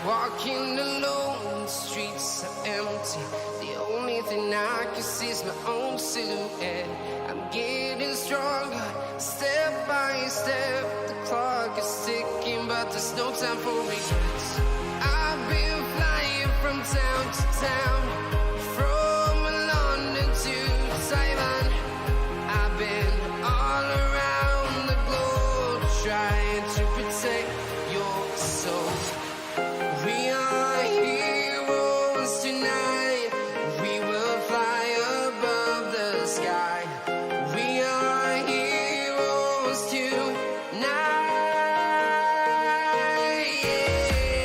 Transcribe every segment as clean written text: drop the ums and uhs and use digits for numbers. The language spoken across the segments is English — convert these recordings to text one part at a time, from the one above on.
Walking alone, the streets are empty. The only thing I can see is my own silhouette. I'm getting stronger, step by step. The clock is ticking, but there's no time for regrets. I've been flying from town to town, from London to Taiwan. I've been all around the globe, trying to protect your soul. We are heroes tonight. We will fly above the sky. We are heroes tonight. Yeah.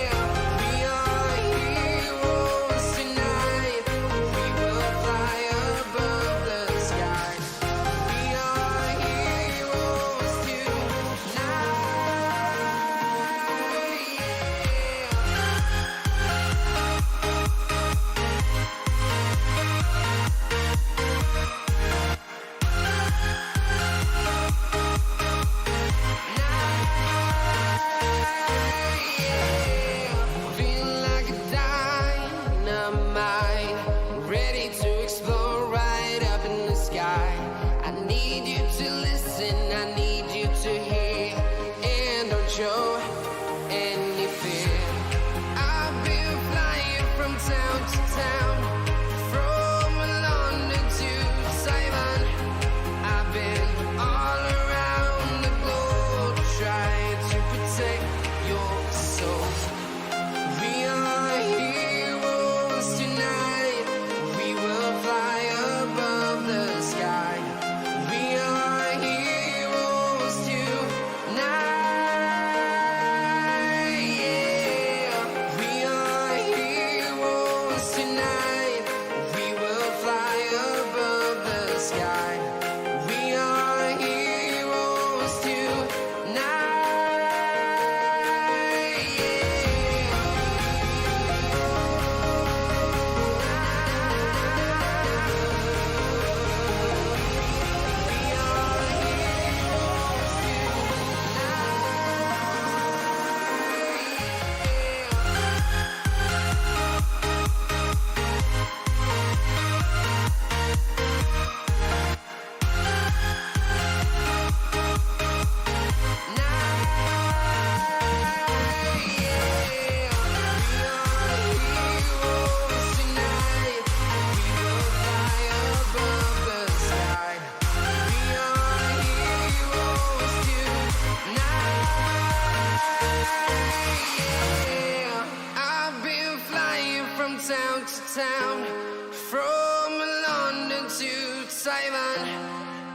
from town to town, from London to Taiwan.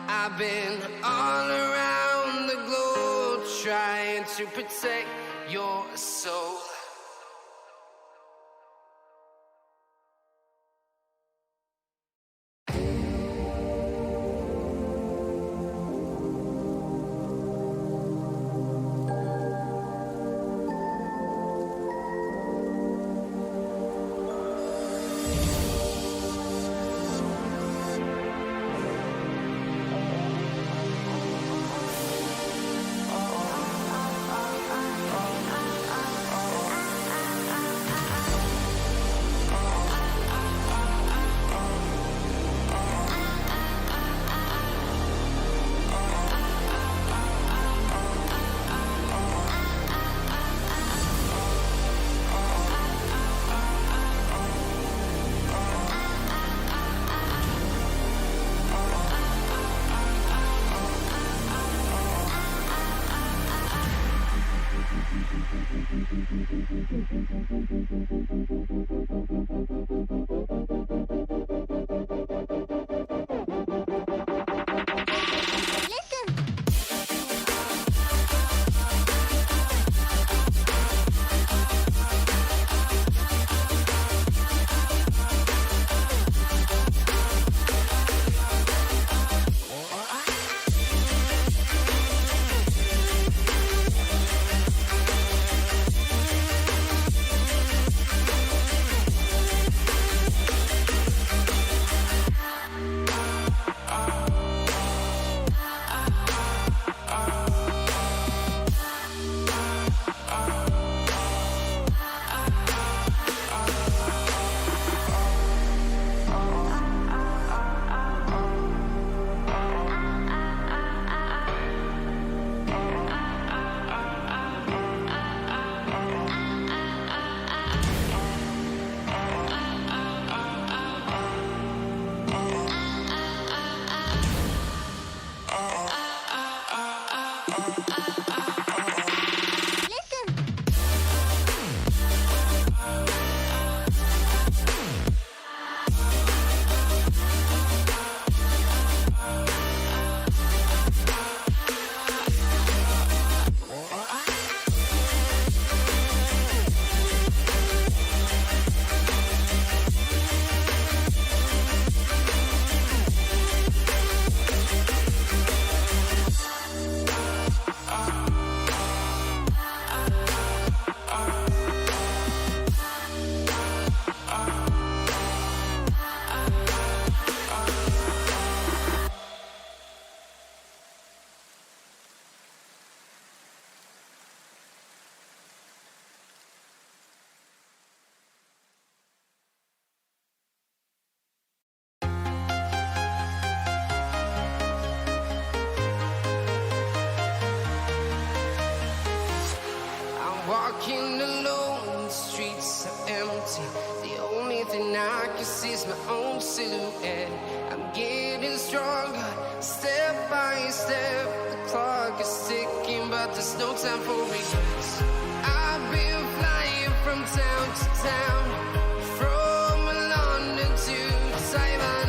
I've been all around the globe trying to protect your soul. Walking alone, the streets are empty. The only thing I can see is my own silhouette. I'm getting stronger, step by step. The clock is ticking, but there's no time for regrets. I've been flying from town to town, from London to Taiwan.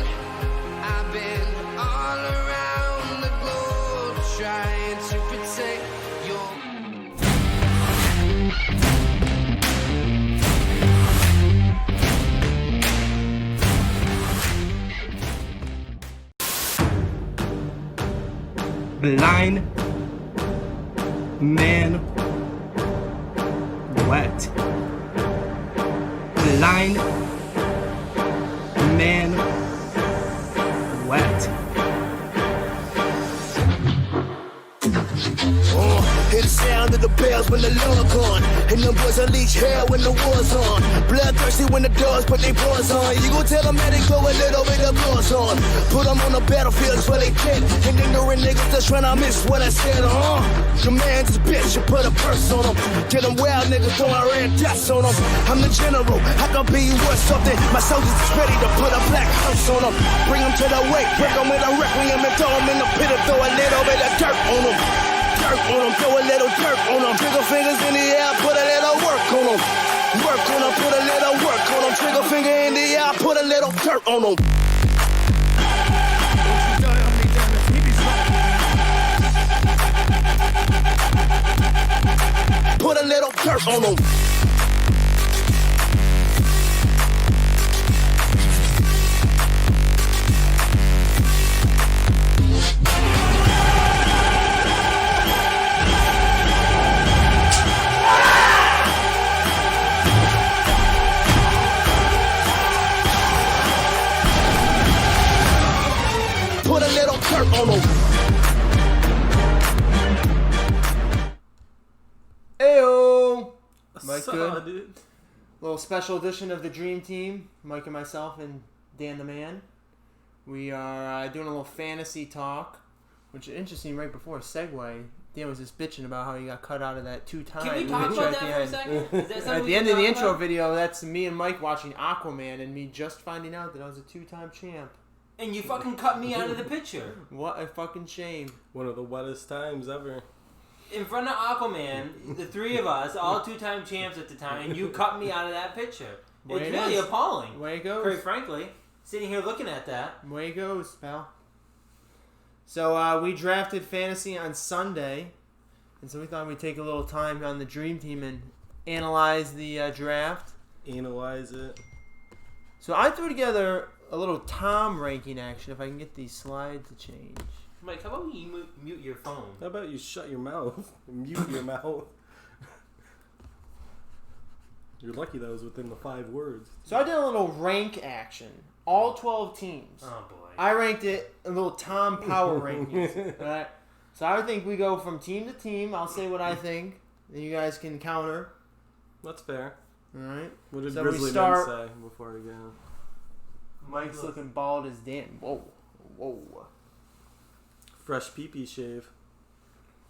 I've been all around the globe trying to protect your blind man wet. Blind man wet. Hear the sound of the bells when the Lord gone, and them boys unleash hell when the war's on. Bloodthirsty when the dogs put their paws on. You gon' tell them that they go a little bit of gloss on. Put them on the battlefield where they dead, and ignorant niggas just tryna miss what I said, Command this bitch, you put a purse on them. Get them wild niggas throwing red dots on them. I'm the general, I can be worth something. My soldiers is ready to put a black house on them. Bring them to the wake, break them with a requiem and throw them in the pit and throw a little bit of dirt on them. Dirt on them, throw a little dirt on them. Trigger fingers in the air, put a little work on them. Work on them, put a little work on them. Trigger Put a little dirt on them. Put a little dirt on them. Put a little dirt on them. Ayo! Mike, Sup, good. dude? Little special edition of the Dream Team. Mike and myself and Dan the Man. We are doing a little fantasy talk, which is interesting. Right before a segue, Dan was just bitching about how he got cut out of that 2 times. Can we talk about that for a second? Is that something At we the end can of the talk intro about? video, that's me and Mike watching Aquaman, and me just finding out that I was a 2-time champ. And you fucking cut me out of the picture. What a fucking shame. One of the wettest times ever. In front of Aquaman, the 3 of us, all 2-time champs at the time, and you cut me out of that picture. Way It's it really is. appalling. Way it goes. Very frankly, sitting here looking at that. Way it goes, pal. So we drafted fantasy on Sunday, and so we thought we'd take a little time on the Dream Team and analyze the draft. Analyze it. So I threw together a little Tom ranking action, if I can get these slides to change. Mike, how about you mute your phone? How about you shut your mouth? Mute your mouth. You're lucky that was within the 5 words. So I did a little rank action. All 12 teams. Oh boy. I ranked it a little Tom Power rankings. Right? So I think we go from team to team. I'll say what I think. Then you guys can counter. That's fair. Alright? What did So we Grizzly start- Men say before we go? Mike's looking bald as Dan. Whoa. Whoa. Fresh pee-pee shave.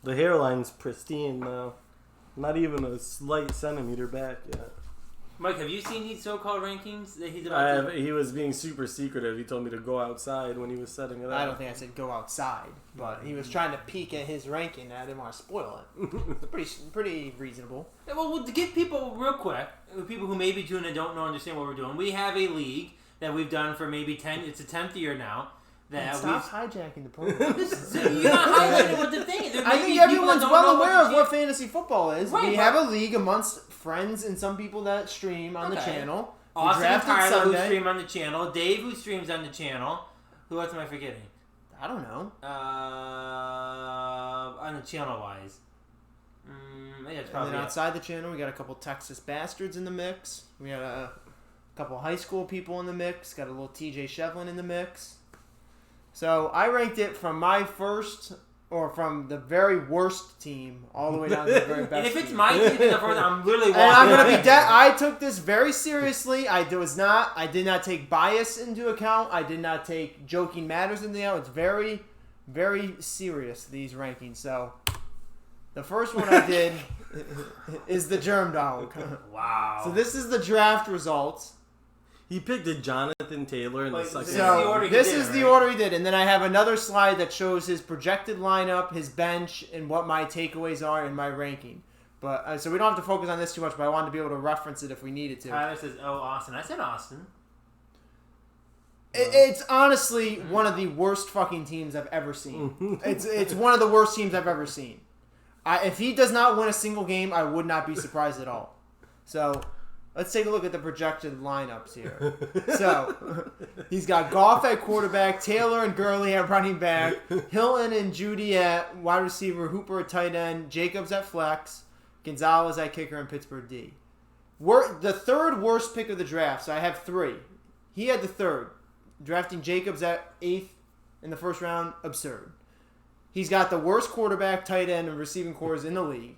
The hairline's pristine though. Not even a slight centimeter back yet. Mike, have you seen these so-called rankings that he's about to... He was being super secretive. He told me to go outside when he was setting it up. I don't think I said go outside, but he was trying to peek at his ranking and I didn't want to spoil it. It's pretty reasonable. Yeah, well, to give people real quick, people who maybe tune in don't know understand what we're doing, we have a league that we've done for maybe 10, it's the 10th year now. That Stop we've... hijacking the program. You're not highlighting what the thing is. There I may think be people everyone's that don't well know aware of the what fantasy football is. Right, we but- have a league amongst friends and some people that stream on the Okay. channel. We Austin and drafted Tyler who Sunday. stream on the channel, Dave who streams on the channel. Who else am I forgetting? I don't know. On the channel-wise. Yeah, it's And probably then it. outside the channel, we got a couple Texas bastards in the mix. We got a couple high school people in the mix. Got a little TJ Shevlin in the mix. So I ranked it from my first, or from the very worst team, all the way down to the very best. And if it's team. my team in the first, I'm literally walking. And I'm gonna be away. dead. I took this very seriously. I did not take bias into account. I did not take joking matters into account. It's very, very serious, these rankings. So the first one I did is the Germ Dog. Wow. So this is the draft results. He picked a Jonathan Taylor in the Wait, second. This is the order he This did, is the right? order he did. And then I have another slide that shows his projected lineup, his bench, and what my takeaways are in my ranking. But so we don't have to focus on this too much, but I wanted to be able to reference it if we needed to. Tyler says, "Oh, Austin." I said Austin. It's honestly one of the worst fucking teams I've ever seen. It's one of the worst teams I've ever seen. If he does not win a single game, I would not be surprised at all. So let's take a look at the projected lineups here. So he's got Goff at quarterback, Taylor and Gurley at running back, Hilton and Judy at wide receiver, Hooper at tight end, Jacobs at flex, Gonzalez at kicker, and Pittsburgh D. We're the third worst pick of the draft, so I have 3. He had the third. Drafting Jacobs at 8th in the first round, absurd. He's got the worst quarterback, tight end, and receiving cores in the league.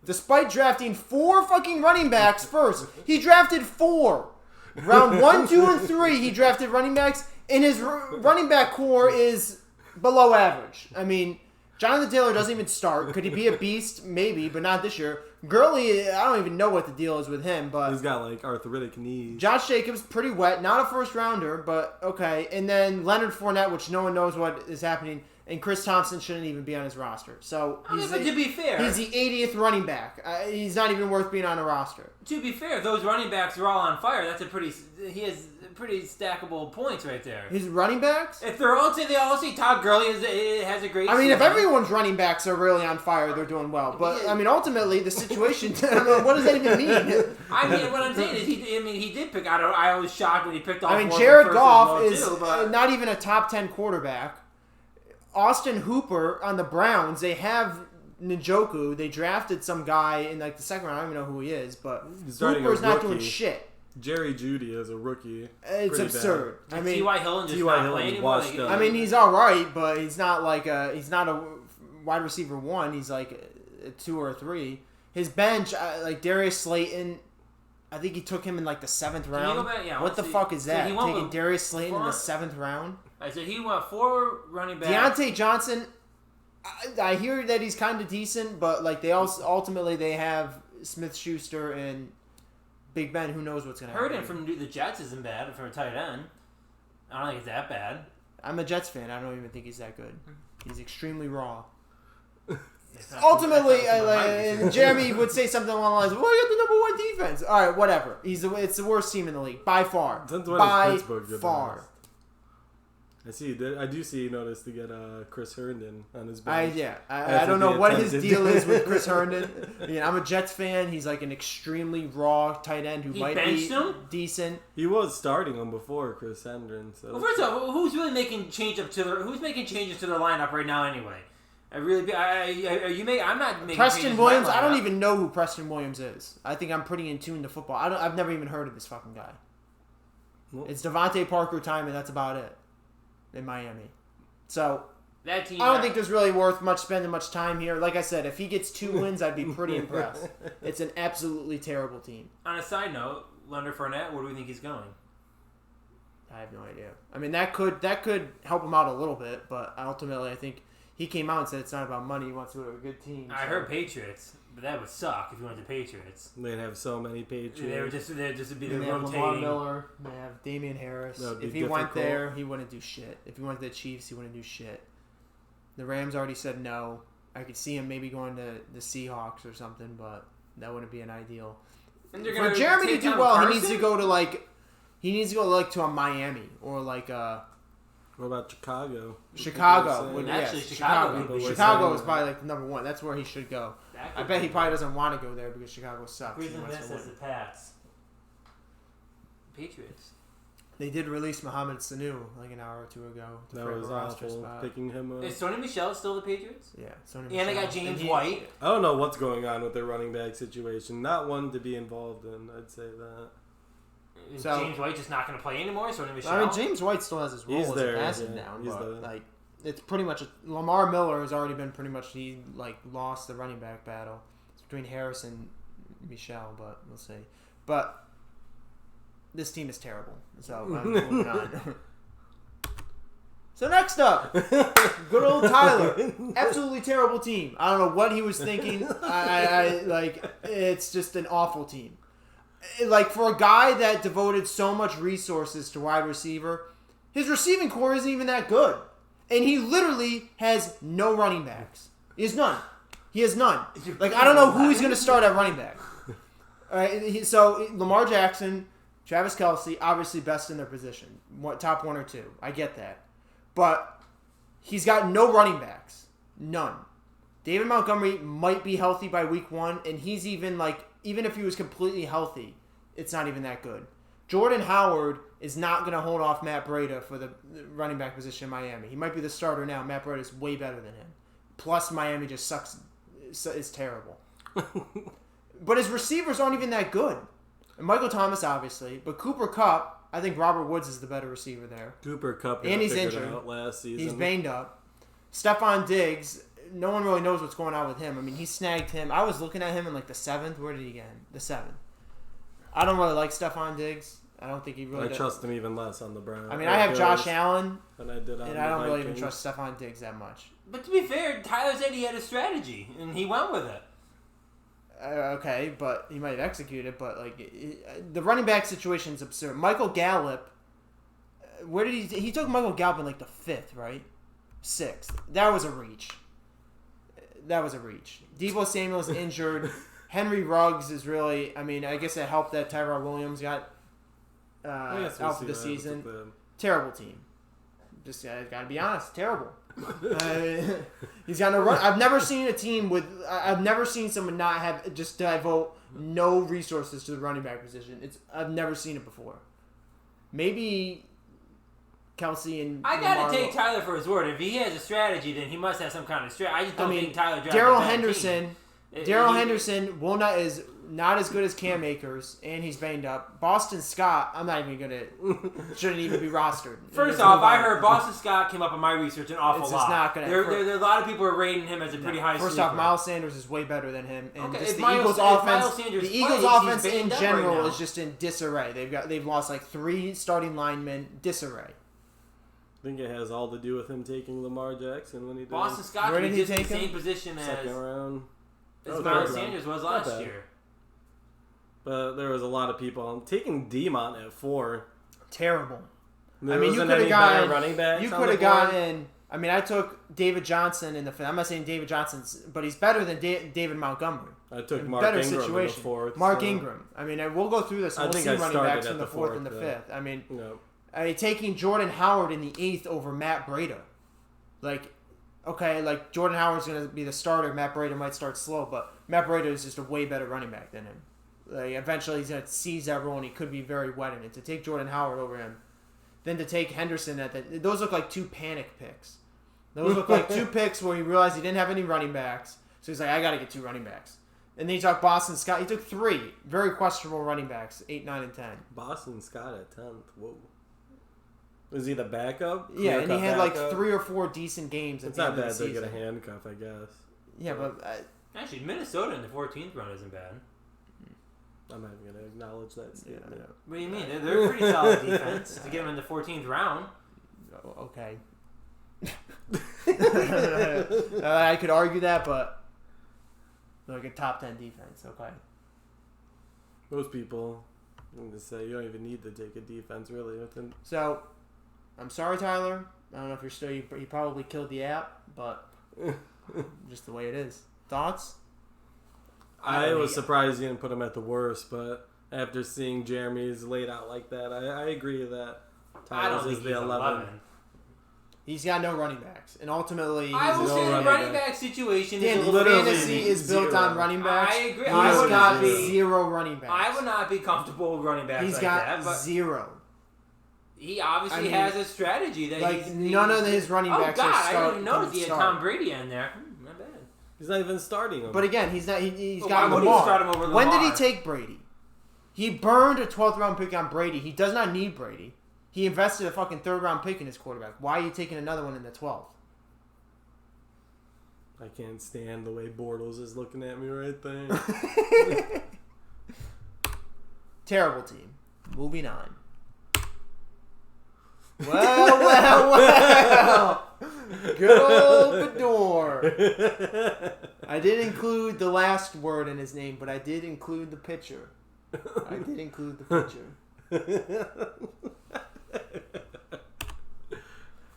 Despite drafting 4 fucking running backs first, he drafted 4. Round 1, 2, and 3, he drafted running backs, and his running back core is below average. I mean, Jonathan Taylor doesn't even start. Could he be a beast? Maybe, but not this year. Gurley, I don't even know what the deal is with him, but He's got like arthritic knees. Josh Jacobs, pretty wet. Not a first rounder, but okay. And then Leonard Fournette, which no one knows what is happening. and Chris Thompson shouldn't even be on his roster. So he's but to be fair, he's the 80th running back. He's not even worth being on a roster. To be fair, those running backs are all on fire. He has pretty stackable points right there. His running backs? If they're all say Todd Gurley has a great. I mean, if season. everyone's running backs are really on fire, they're doing well. But I mean, ultimately, the situation. What does that even mean? I mean, what I'm saying is, he did pick. I was shocked when he picked off. I mean, Warren Jared first Goff as is well, too, but- not even a top 10 quarterback. Austin Hooper on the Browns, they have Njoku. They drafted some guy in like the second round. I don't even know who he is, but starting Hooper's a not doing rookie. shit. Jerry Judy as a rookie. It's Pretty absurd. I mean, T.Y. Hilton just T.Y. not Hilton playing anymore. washed up. I mean, he's all right, but he's not like he's not a wide receiver 1. He's like a 2 or a 3. His bench, like Darius Slayton, I think he took him in like the 7th round. go back? Yeah, what the let's see. fuck is So that? he went Taking with Darius Slayton in the 4 7th round? All right, so he went 4 running backs. Deontay Johnson, I hear that he's kind of decent, but like they also ultimately they have Smith-Schuster and Big Ben. Who knows what's gonna happen? Herndon from the Jets isn't bad for a tight end. I don't think it's that bad. I'm a Jets fan. I don't even think he's that good. He's extremely raw. It's not- Ultimately, that's not my and Jeremy would say something along the lines of, well, you got the number 1 defense. All right, whatever. It's the worst team in the league, by far. Since when By is Pittsburgh good far. last? I do see you noticed to get Chris Herndon on his bench. I don't if know he what his attempted. deal is with Chris Herndon. I mean, I'm a Jets fan. He's like an extremely raw tight end who He might be benched him? decent. He was starting him before Chris Herndon. So Well, first off, who's really making changes to their lineup right now anyway? I'm not making Preston changes to my Williams. I don't lineup. even know who Preston Williams is. I think I'm pretty in tune to football. I've never even heard of this fucking guy. Well- It's Devontae Parker time, and that's about it in Miami. So That team. I don't think there's really worth spending much time here. Like I said, if he gets 2 wins, I'd be pretty impressed. It's an absolutely terrible team. On a side note, Leonard Fournette, where do we think he's going? I have no idea. I mean, that could help him out a little bit, but ultimately, I think he came out and said it's not about money. He wants to go to a good team. I so- heard Patriots, but that would suck if you went to Patriots. they'd have so many Patriots. They'd just be And they have Lamar rotating. Miller. They have Damian Harris. That would be If he went difficult. there, he wouldn't do shit. If he went to the Chiefs, he wouldn't do shit. The Rams already said no. I could see him maybe going to the Seahawks or something, but that wouldn't be an ideal. And they're For gonna Jeremy to take do down well, Carson? he needs to go to a Miami or like What about Chicago? Chicago. Would Actually, yes, Chicago would be- Chicago is probably like number 1. That's where he should go. That I could bet he be- probably doesn't want to go there because Chicago sucks. He Reason wants this to is the win. Pats. Patriots. They did release Mohamed Sanu like an hour or 2 ago. To That free up was a roster awful. spot. Picking him up. Is Sony Michel still the Patriots? Yeah, Sony And they Michel. got James And he- White. I don't know what's going on with their running back situation. Not one to be involved in. I'd say that. Is So- James White just not going to play anymore? Sony Michel. I mean, James White still has his role He's as there, a passing yeah. down, He's but there. like it's pretty much Lamar Miller has already been pretty much he like lost the running back battle. It's between Harris and Michel, but we'll see. But this team is terrible, so I'm moving on. So next up, good old Tyler. Absolutely terrible team. I don't know what he was thinking. I like it's just an awful team. Like for a guy that devoted so much resources to wide receiver, his receiving core isn't even that good. And he literally has no running backs. He has none. He has none. Like I don't know who he's going to start at running back. All right, so Lamar Jackson, Travis Kelce, obviously best in their position, top 1 or 2. I get that. But he's got no running backs. None. David Montgomery might be healthy by week 1, and he's even if he was completely healthy, it's not even that good. Jordan Howard is not going to hold off Matt Breida for the running back position in Miami. He might be the starter now. Matt Breida is way better than him. Plus, Miami just sucks. Is terrible. But his receivers aren't even that good. And Michael Thomas, obviously. But Cooper Kupp, I think Robert Woods is the better receiver there. Cooper Kupp And he's figured it injured. out last season. He's banged up. Stephon Diggs, no one really knows what's going on with him. I mean, he snagged him. I was looking at him in like the 7th. Where did he get him? The 7th. I don't really like Stephon Diggs. I don't think he really I does. trust him even less on the Browns. I mean, I have Josh Allen, than I did on and the I don't really even Vikings. trust Stephon Diggs that much. But to be fair, Tyler said he had a strategy, and he went with it. Okay, but he might have executed. But the running back situation is absurd. Michael Gallup, where did he took Michael Gallup in like the 5th, right? 6th. That was a reach. Deebo Samuel's injured. Henry Ruggs is really. I mean, I guess it helped that Tyrell Williams got out for the season. Terrible team. Just gotta be honest, terrible. He's got no run. I've never seen a team with. I've never seen someone not have just devote no resources to the running back position. I've never seen it before. Maybe Kelsey and I gotta take Tyler for his word. If he has a strategy, then he must have some kind of strategy. I just don't think Tyler. Darrell Henderson. Darrell Henderson is not as good as Cam Akers, and he's banged up. Boston Scott, I'm not even shouldn't even be rostered. First off, I heard Boston Scott came up in my research an awful lot. It's just not gonna. There a lot of people are rating him as a pretty high. First off, Miles Sanders is way better than him, and Okay, just if the Eagles' Miles offense. Sanders The Eagles' plays, offense he's in banged up general right now. is just in disarray. They've lost like 3 starting linemen. Disarray. I think it has all to do with him taking Lamar Jackson when he did. Boston Scott Where could did be he just in the take him? same position second as round. Miles Sanders was Not last bad. year. But there was a lot of people taking Demont at 4. Terrible. There I mean, you wasn't could have any better gotten running backs. You on could the have board. gotten. I mean, I took David Johnson in the fifth. I'm not saying David Johnson's, but he's better than David Montgomery. I took In Mark better Ingram situation. in the 4th. Mark so- Ingram. I mean, we'll go through this. And I we'll think see I running started backs at from the the 4th and the 4th, 5th. I mean, No. taking Jordan Howard in the 8th over Matt Breida. Like, okay, like Jordan Howard's going to be the starter. Matt Breida might start slow, but Matt Breida is just a way better running back than him. Like, eventually he's going to seize that role, and he could be very wet in it. To take Jordan Howard over him, then to take Henderson those look like 2 panic picks. Those look like 2 picks where he realized he didn't have any running backs, so he's like, I got to get 2 running backs. And then he took Boston Scott. He took 3 very questionable running backs, 8, 9, and 10. Boston Scott at 10th. Whoa. Was he the backup? Yeah, and he had like Backup? 3 or 4 decent games at It's the not end of bad the to get season. a handcuff, I guess. Yeah, but Actually, Minnesota in the 14th round isn't bad. I'm not even going to acknowledge that statement. What do you mean? They're a pretty solid defense to get them in the 14th round. okay. I could argue that, but like a top 10 defense. Okay. Most people, I'm going to say, you don't even need to take a defense, really. Within. So, I'm sorry, Tyler. I don't know if you're still. You probably killed the app, but just the way it is. Thoughts? I was surprised you didn't put him at the worst, but after seeing Jeremy's laid out like that, I agree that I don't Tyler's think is he's the 11. He's got no running backs, and ultimately, I will no say the running running back. back situation Dan, is a little fantasy bit. is built on 0. running backs. I agree. He's I would got not be- 0 running backs. I would not be comfortable with running backs He's like got that, but 0. he obviously I mean, has a strategy that like, he's, none of his running backs Oh are God, I start- didn't even notice he had start. Tom Brady in there. Not bad. He's not even starting him. But again, he's not. He's Well, got why would he Lamar. start him over When did he Lamar? take Brady? He burned a 12th round pick on Brady. He does not need Brady. He invested a fucking 3rd round pick in his quarterback. Why are you taking another one in the 12th? I can't stand the way Bortles is looking at me right there. Terrible team. Moving on. Well. Good old Fedor. I did include the last word in his name, but I did include the pitcher.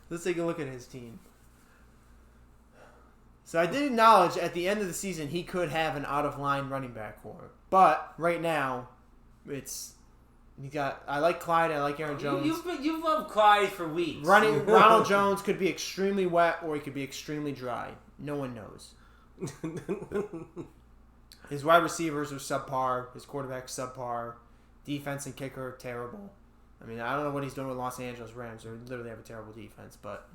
Let's take a look at his team. So I did acknowledge at the end of the season he could have an out-of-line running back core. But right now, I like Clyde, I like Aaron Jones. You've loved Clyde for weeks. Ronald Jones could be extremely wet or he could be extremely dry. No one knows. His wide receivers are subpar. His quarterback's subpar. Defense and kicker, terrible. I mean, I don't know what he's doing with Los Angeles Rams. They literally have a terrible defense, but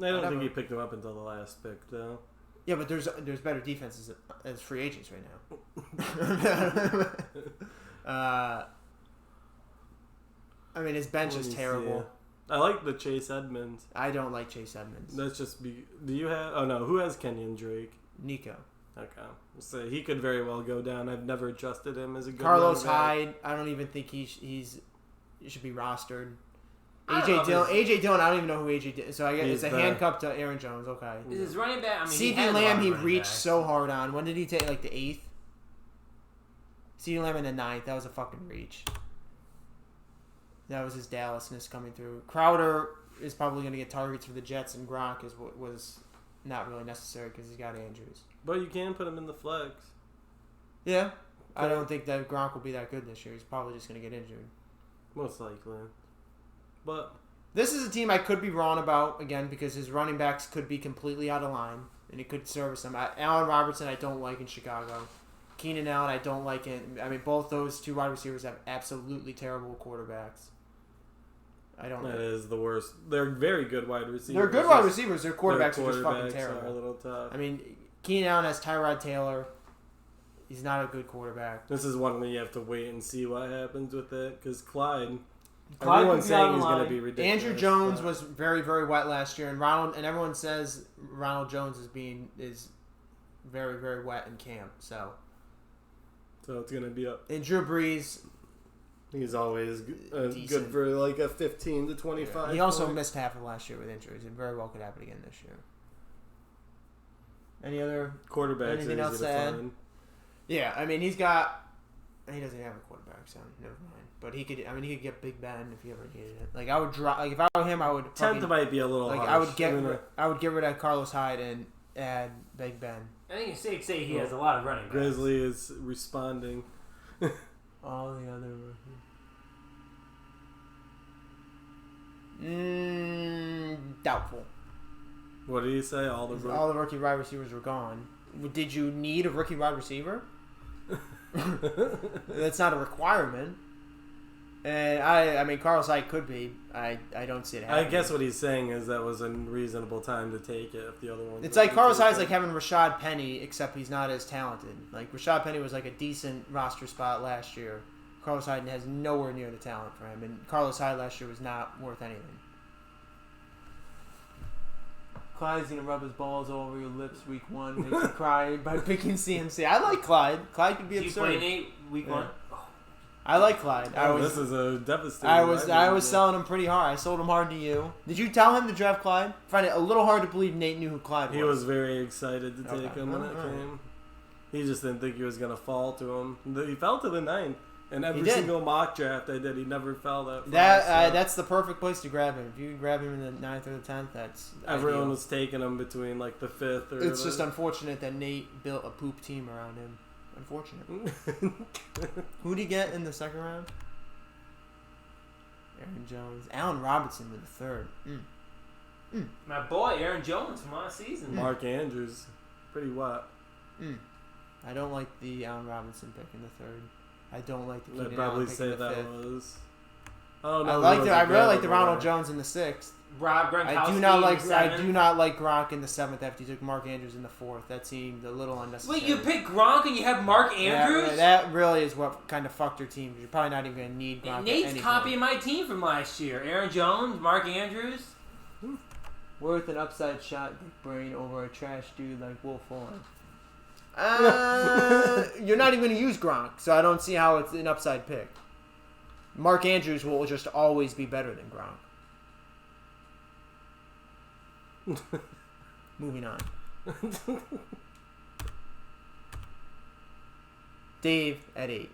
I don't Whatever. think he picked him up until the last pick, though. yeah, but there's better defenses as free agents right now. I mean, his bench Let is me terrible. see. I like the Chase Edmonds. I don't like Chase Edmonds. Let's just be. Do you have? Oh no, who has Kenyon Drake? Nico. Okay, so he could very well go down. I've never trusted him as a good Carlos running back. Hyde. I don't even think he should be rostered. I don't know AJ Dillon. I don't even know who AJ Dillon. So I guess He's it's a the- handcuff to Aaron Jones. Okay. Is his running back? I mean, CD has a lot Lamb of he running reached backs. so hard on. When did he take like the 8th? CD Lamb in the 9th. That was a fucking reach. That was his Dallasness coming through. Crowder is probably going to get targets for the Jets, and Gronk was not really necessary because he's got Andrews. But you can put him in the flex. Yeah. I don't think that Gronk will be that good this year. He's probably just going to get injured. Most likely. But This is a team I could be wrong about, again, because his running backs could be completely out of line, and it could service them. Allen Robertson, I don't like in Chicago. Keenan Allen, I don't like it. I mean, both those two wide receivers have absolutely terrible quarterbacks. I don't that like is the worst. They're very good wide receivers. They're good wide receivers. Their quarterbacks Their are just fucking quarterbacks terrible. are a little tough. I mean, Keenan Allen has Tyrod Taylor. He's not a good quarterback. This is one where you have to wait and see what happens with it, because Clyde could everyone's be out saying of he's going line. to be ridiculous. Andrew Jones but was very, very wet last year, and everyone says Ronald Jones is very, very wet in camp. So it's going to be up. and Drew Brees, He's always good Decent. for like a 15 to 25. he also point. missed half of last year with injuries, and very well could happen again this year. Any other? Quarterbacks anything are else easy to to add? find. Yeah, I mean he doesn't have a quarterback, so never mind. But he could. I mean he could get Big Ben if he ever needed it. Like I would drop. Like if I were him, I would. 10th might be a little Like harsh. I would get. I'm gonna- I would get rid of Carlos Hyde and add Big Ben. I think it's safe to say he has a lot of running backs. Grizzly is responding. All the other. Doubtful. What did he say? All the All the rookie wide receivers were gone. Did you need a rookie wide receiver? That's not a requirement. And I mean, Carlos Hyde could be. I don't see it I happening. guess what he's saying is that was a reasonable time to take it if the other one. It's like Carlos Hyde's like having Rashad Penny, except he's not as talented. Like Rashad Penny was like a decent roster spot last year. Carlos Hyde has nowhere near the talent for him, and Carlos Hyde last year was not worth anything. Clyde's gonna rub his balls all over your lips week one, make you cry by picking CMC. I like Clyde. Clyde could be Do you play absurd. Nate week Yeah. one? I like Clyde. this is a devastating. I was rivalry. selling him pretty hard. I sold him hard to you. Did you tell him to draft Clyde? I find it a little hard to believe Nate knew who Clyde was. He was very excited to take Okay. him when it Alright. came. He just didn't think he was gonna fall to him. He fell to the 9th. And every did. single mock draft I did, he never fell that far. That's the perfect place to grab him. If you can grab him in the 9th or the 10th, that's everyone ideal. was taking him between like the 5th or. It's just unfortunate that Nate built a poop team around him. Unfortunate. Who did he get in the second round? Aaron Jones. Allen Robinson with the third. My boy Aaron Jones from last season. Mark Andrews, pretty wet. I don't like the Allen Robinson pick in the third. I don't like the I'd Keenan probably Allen pick say in the that fifth. was. Oh no! I really like the Ronald Jones in the sixth. Rob Gronkowski. I do not like in the seventh. Gronk in the seventh after he took Mark Andrews in the fourth. That seemed a little unnecessary. Wait, you pick Gronk and you have Mark Andrews? That really is what kind of fucked your team. You're probably not even going to need Gronk. Nate's copying my team from last year. Aaron Jones, Mark Andrews. Worth an upside shot, big brain over a trash dude like Wolf Horn. You're not even going to use Gronk, so I don't see how it's an upside pick. Mark Andrews will just always be better than Gronk. Moving on. Dave at 8.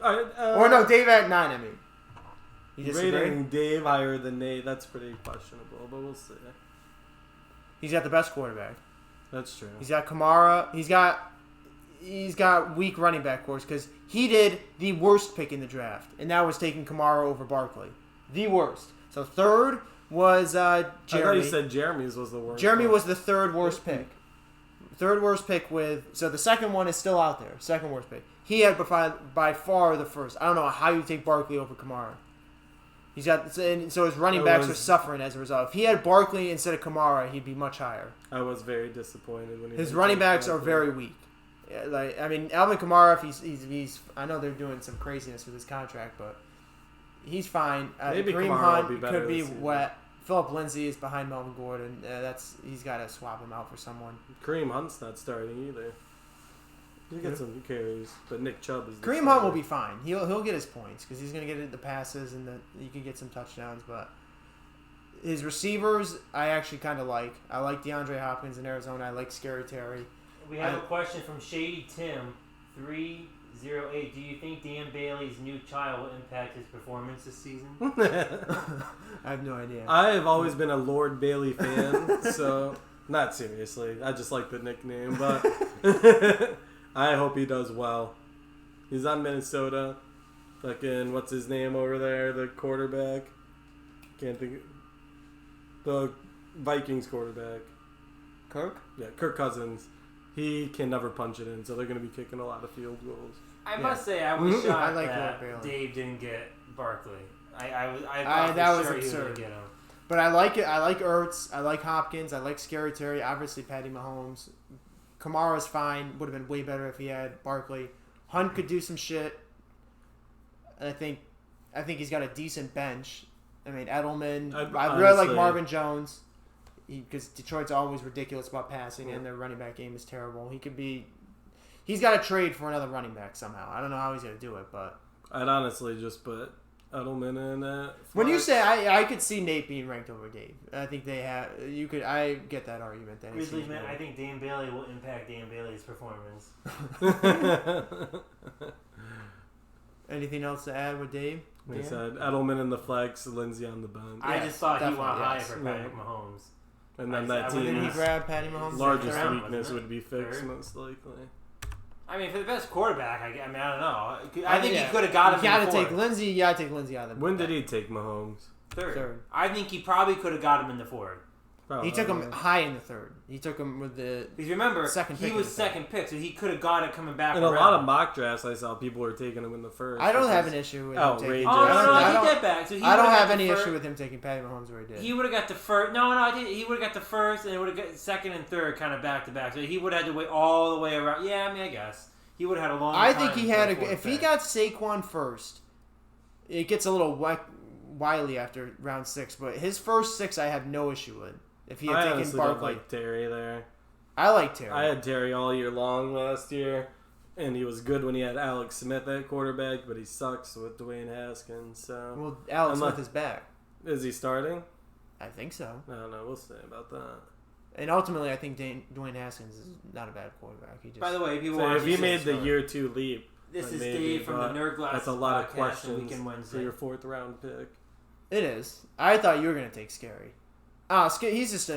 Or no, Dave at 9, I mean. You disagree? Rating Dave higher than Nate, that's pretty questionable, but we'll see. He's got the best quarterback. That's true. He's got Kamara. He's got weak running back course because he did the worst pick in the draft, and that was taking Kamara over Barkley. The worst. So third was Jeremy. I thought you said Jeremy's was the worst. Jeremy one. was the third worst pick. Third worst pick so the second one is still out there. Second worst pick. He had by far the first. I don't know how you take Barkley over Kamara. He's got so his running backs are suffering as a result. If he had Barkley instead of Kamara, he'd be much higher. I was very disappointed when he His didn't running take backs are Barkley. very weak. Yeah, like I mean, Alvin Kamara, if he's I know they're doing some craziness with his contract, but he's fine. Maybe Kareem Kamara Hunt will be better could be this season. wet. Philip Lindsay is behind Melvin Gordon. He's got to swap him out for someone. Kareem Hunt's not starting either. He got some carries, but Nick Chubb is. The Kareem Hunt starter. will be fine. He'll get his points because he's going to get the passes and you can get some touchdowns. But his receivers, I actually kind of like. I like DeAndre Hopkins in Arizona. I like Scary Terry. We have a question from Shady Tim. 3 08, do you think Dan Bailey's new child will impact his performance this season? I have no idea. I've always been a Lord Bailey fan, so not seriously. I just like the nickname, but I hope he does well. He's on Minnesota. Fucking what's his name over there? The quarterback. Can't think. The Vikings quarterback. Kirk? Yeah, Kirk Cousins. He can never punch it in, so they're going to be kicking a lot of field goals. I must say, I was shocked I like that Lord Bailey. Dave didn't get Barkley. I thought that for was sure he was absurd. going to get him. But I like it. I like Ertz. I like Hopkins. I like Scary Terry. Obviously, Patty Mahomes. Kamara's fine. Would have been way better if he had Barkley. Hunt could do some shit. I think he's got a decent bench. I mean, Edelman. I really like honestly- Marvin Jones. Because Detroit's always ridiculous about passing, and their running back game is terrible. He could be. He's got to trade for another running back somehow. I don't know how he's going to do it, but I'd honestly just put Edelman in at when you flex. say I could see Nate being ranked over Dave. I think they have. You could. I get that argument. That Grizzlies, he's man, more- I think Dan Bailey will impact Dan Bailey's performance. Anything else to add with Dave? They Dan? said Edelman in the flex, Lindsey on the bench. I Yes, just thought he went definitely, high yes. for Yeah. Patrick Mahomes. And then I that wouldn't Didn't he team's grab Patty Mahomes? largest Third round, weakness wasn't it? would be fixed, Third? most likely. I mean, for the best quarterback, I mean, I don't know. I think Yeah. he could have got him You gotta in the take fourth. Lindsey. You gotta take Lindsey out of the. When did he take Mahomes? Third. I think he probably could have got him in the fourth. Probably. He took him high in the third. He took him with the. Because remember, Second pick he was in the third. second pick, so he could have got it coming back In a around. lot of mock drafts, I saw people were taking him in the first. I don't have because- an issue with Oh, him taking. Ray Oh, no, no, I I don't, take that back. So he I don't would've have got any the issue with him taking Patty Mahomes where he did. He would have got the first. No, I did. He would have got the first, and it would have got second and third kind of back to back. So he would have had to wait all the way around. Yeah, I mean, I guess he would have had a long. I time think he for had the a. fourth If he pick. got Saquon first, it gets a little wily after round 6. But his first 6, I have no issue with. If he had I taken honestly don't Barkley, like Terry there. I like Terry. I had Terry all year long last year, and he was good when he had Alex Smith at quarterback, but he sucks with Dwayne Haskins. So well, Alex Unless- Smith is back. is he starting? I think so. I don't know. We'll see about that. And ultimately, I think Dwayne Haskins is not a bad quarterback. He just. By the way, people So want if to he see made the this year 2 leap, This then is maybe, Dave from the but Nerd Glass that's a lot of podcast on questions Weekend for Wednesday. your 4th round pick. It is. I thought you were gonna take Scary. He's just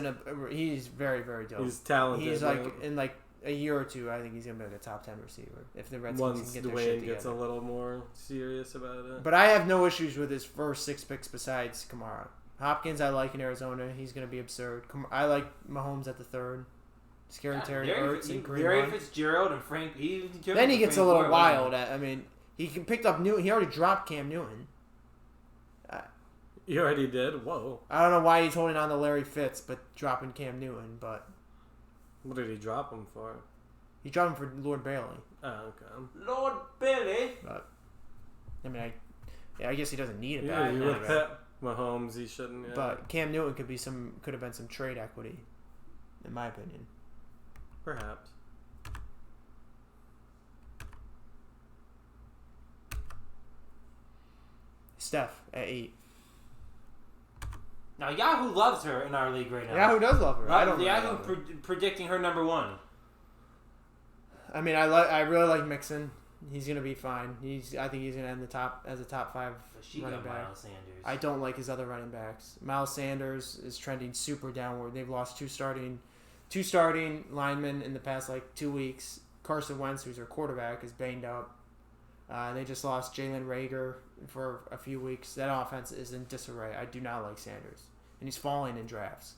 he's very, very dope. He's talented. He's like man. in like a year or two. I think he's gonna be like a top 10 receiver if the Redskins Once can get their shit Dwayne gets a together. little more serious about it. But I have no issues with his first 6 picks besides Kamara. Hopkins, I like in Arizona. He's gonna be absurd. I like Mahomes at the 3rd. Scary Terry, Ertz, and Kareem Larry Hunt. Fitzgerald and Frank. Then he gets a little wild. I mean, he picked up Newton. He already dropped Cam Newton. You already did? Whoa. I don't know why he's holding on to Larry Fitz, but dropping Cam Newton. But What did he drop him for? he dropped him for Lord Bailey. Oh, okay. Lord Billy. But I mean, I guess he doesn't need it. Yeah, back, you but- would pet Mahomes. He shouldn't. Yeah. But Cam Newton could have been some trade equity, in my opinion. Perhaps. Steph at 8. Now Yahoo loves her in our league right now. Yahoo does love her. I don't. really Yahoo love her. predicting her number 1. I mean, I really like Mixon. He's gonna be fine. I think he's gonna end as a top 5 She running got back. Miles Sanders. I don't like his other running backs. Miles Sanders is trending super downward. They've lost two starting linemen in the past 2 weeks. Carson Wentz, who's their quarterback, is banged up. They just lost Jalen Reagor for a few weeks. That offense is in disarray. I do not like Sanders, and he's falling in drafts.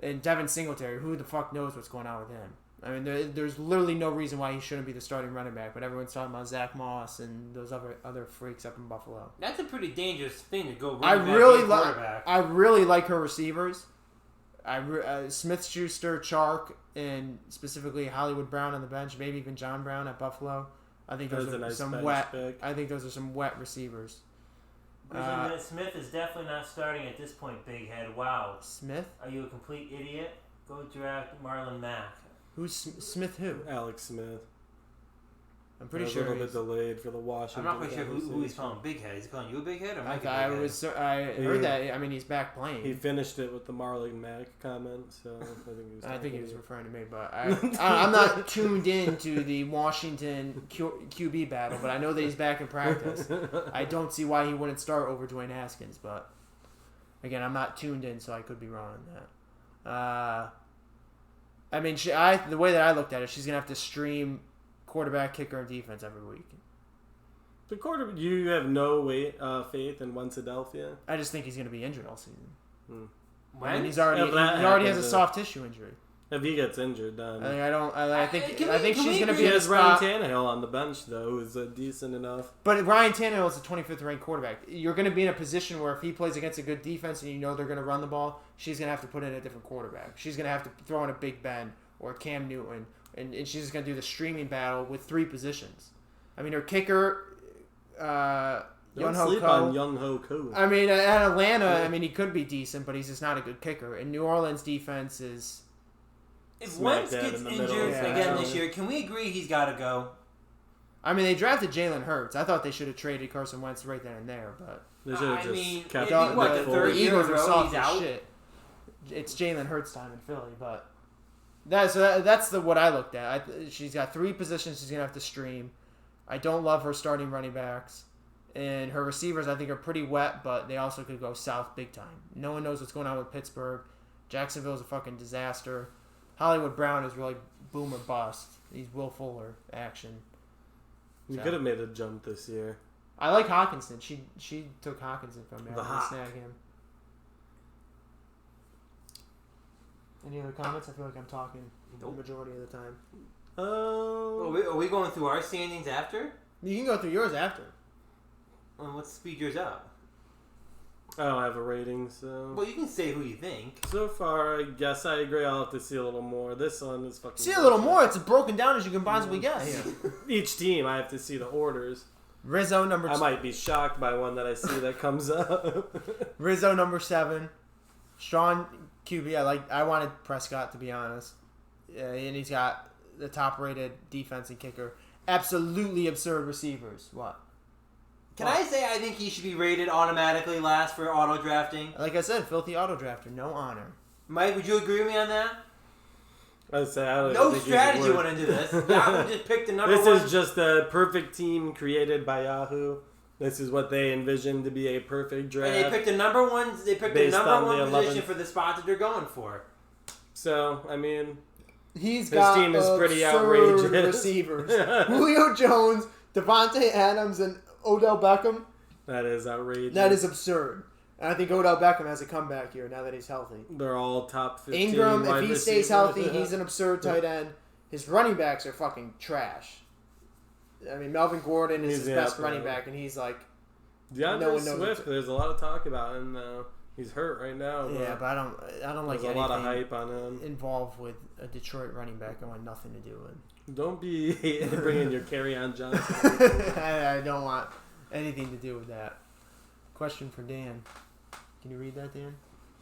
And Devin Singletary, who the fuck knows what's going on with him? I mean, there's literally no reason why he shouldn't be the starting running back, but everyone's talking about Zach Moss and those other freaks up in Buffalo. That's a pretty dangerous thing to go. I running back really and like. quarterback. I really like her receivers. Smith-Schuster, Chark, and specifically Hollywood Brown on the bench. Maybe even John Brown at Buffalo. I think those That's a are nice some bench wet. pick. I think those are some wet receivers. Smith is definitely not starting at this point, Big Head. Wow. Smith? Are you a complete idiot? Go draft Marlon Mack. Who's Smith? Who? Alex Smith. I'm pretty A sure. little bit delayed for the Washington. I'm not quite sure who he's conversation. calling Big Head. Is he calling you a big head or Mike I a big was. head? I heard that. I mean, he's back playing. He finished it with the Marlon Mack comment, so I think he was. referring to me, but I'm not tuned in to the Washington QB battle. But I know that he's back in practice. I don't see why he wouldn't start over Dwayne Haskins, but again, I'm not tuned in, so I could be wrong on that. I mean, the way that I looked at it, she's gonna have to stream quarterback, kicker, and defense every week. The quarterback. You have no faith in Wencedelphia. I just think he's gonna be injured all season. When? I mean, he If already that has a happens, soft tissue injury. If he gets injured, then I think Can she's we gonna be he in a has Ryan spot. Tannehill on the bench though, who's decent enough. But Ryan Tannehill is a 25th ranked quarterback. You're going to be in a position where if he plays against a good defense and you know they're going to run the ball, she's going to have to put in a different quarterback. She's going to have to throw in a Big Ben or Cam Newton, and she's just going to do the streaming battle with 3 positions. I mean, her kicker, Don't Young-Ho sleep Ko. on Young-Ho Ko. I mean, at Atlanta, I mean, he could be decent, but he's just not a good kicker. And New Orleans defense is... If Smack Wentz dab gets in the middle. injured Yeah. again this year, can we agree he's got to go? I mean, they drafted Jalen Hurts. I thought they should have traded Carson Wentz right then and there, but... They should have I just mean, kept it'd be, what, Nick the Foles. third The year Eagles in a are row soft he's as out? shit. It's Jalen Hurts time in Philly, but that's what I looked at. She's got 3 positions she's gonna have to stream. I don't love her starting running backs, and her receivers I think are pretty wet, but they also could go south big time. No one knows what's going on with Pittsburgh. Jacksonville's a fucking disaster. Hollywood Brown is really boom or bust. He's Will Fuller action. You So. could have made a jump this year. I like Hawkinson. She took Hawkinson from me. The I Hawk. snag him. Any other comments? I feel like I'm talking Nope. the majority of the time. Are we going through our standings after? You can go through yours after. Well, let's speed yours up. I don't have a rating, so... Well, you can say who you think. So far, I guess I agree. I'll have to see a little more. This one is fucking... See a little more. It's broken down as you can possibly get here. Each team, I have to see the orders. Rizzo number I might be shocked by one that I see that comes up. Rizzo number 7. Sean QB. I wanted Prescott to be honest, and he's got the top-rated defense and kicker. Absolutely absurd receivers. What? Can I say I think he should be rated automatically last for auto drafting? Like I said, filthy auto drafter. No honor. Mike, would you agree with me on that? I'd say I don't No think he's strategy worth- went into this. Yahoo just picked the number This one. is just a perfect team created by Yahoo. This is what they envisioned to be a perfect draft. And they picked the number one. They picked the Based number on one the position 11th. for the spot that they're going for. So, I mean, He's His got team is pretty absurd outrageous. receivers. Julio Jones, Devontae Adams, and Odell Beckham. that is outrageous. That is absurd. And I think Odell Beckham has a comeback here now that he's healthy. They're all top 15 Ingram, wide if he stays receivers. healthy, he's an absurd tight end. His running backs are fucking trash. I mean, Melvin Gordon is He's his best the running upper. back, and he's like, DeAndre no one knows Swift, it. there's a lot of talk about him now. He's hurt right now. yeah, but I don't like there's a anything lot of hype on him. involved with a Detroit running back I want nothing to do with. Don't be bringing your Carry-On Johnson. I don't want anything to do with that. Question for Dan. Can you read that, Dan?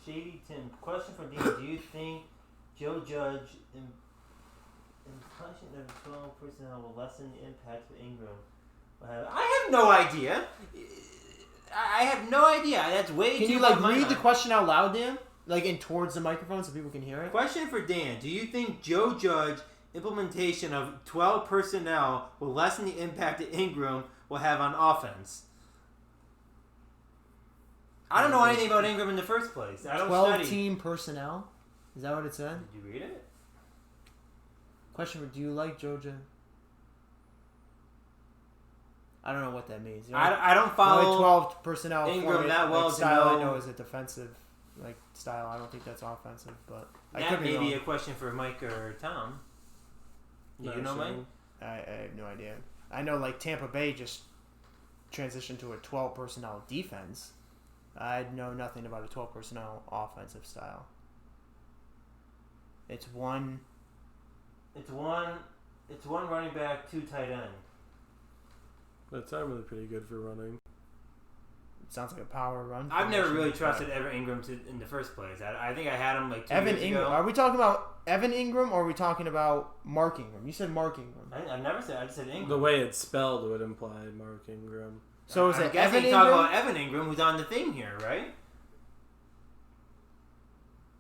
Shady Tim, question for Dean. Do you think Joe Judge in punishing of 12 personnel will lessen the impact of Ingram? I have no idea. I have no idea. That's way Can too you above my read the mind. question out loud, Dan? In towards the microphone so people can hear it? Question for Dan. Do you think Joe Judge implementation of 12 personnel will lessen the impact that Ingram will have on offense? I don't know anything about Ingram in the first place. I don't 12 study. team personnel? Is that what it said? Did you read it? Question for do you like Georgia? I don't know what that means. I don't The follow. only 12 personnel Ingram format, that well to style I know- know is a defensive style. I don't think that's offensive, but I That could may be be wrong. a question for Mike or Tom. Do you know, Mike? I have no idea. I know Tampa Bay just transitioned to a 12 personnel defense. I know nothing about a 12 personnel offensive style. It's one It's one running back, 2 tight end. That's not really pretty good for running. sounds like a power run. I've never really formation, trusted Evan Ingram in the first place. I think I had him like 2 Evan years Ingram. ago. Are we talking about Evan Ingram or are we talking about Mark Ingram? You said Mark Ingram. I never said. I just said Ingram. The way it's spelled would imply Mark Ingram. So is I'm it guessing Evan you're talking Ingram? about Evan Ingram, who's on the thing here, right?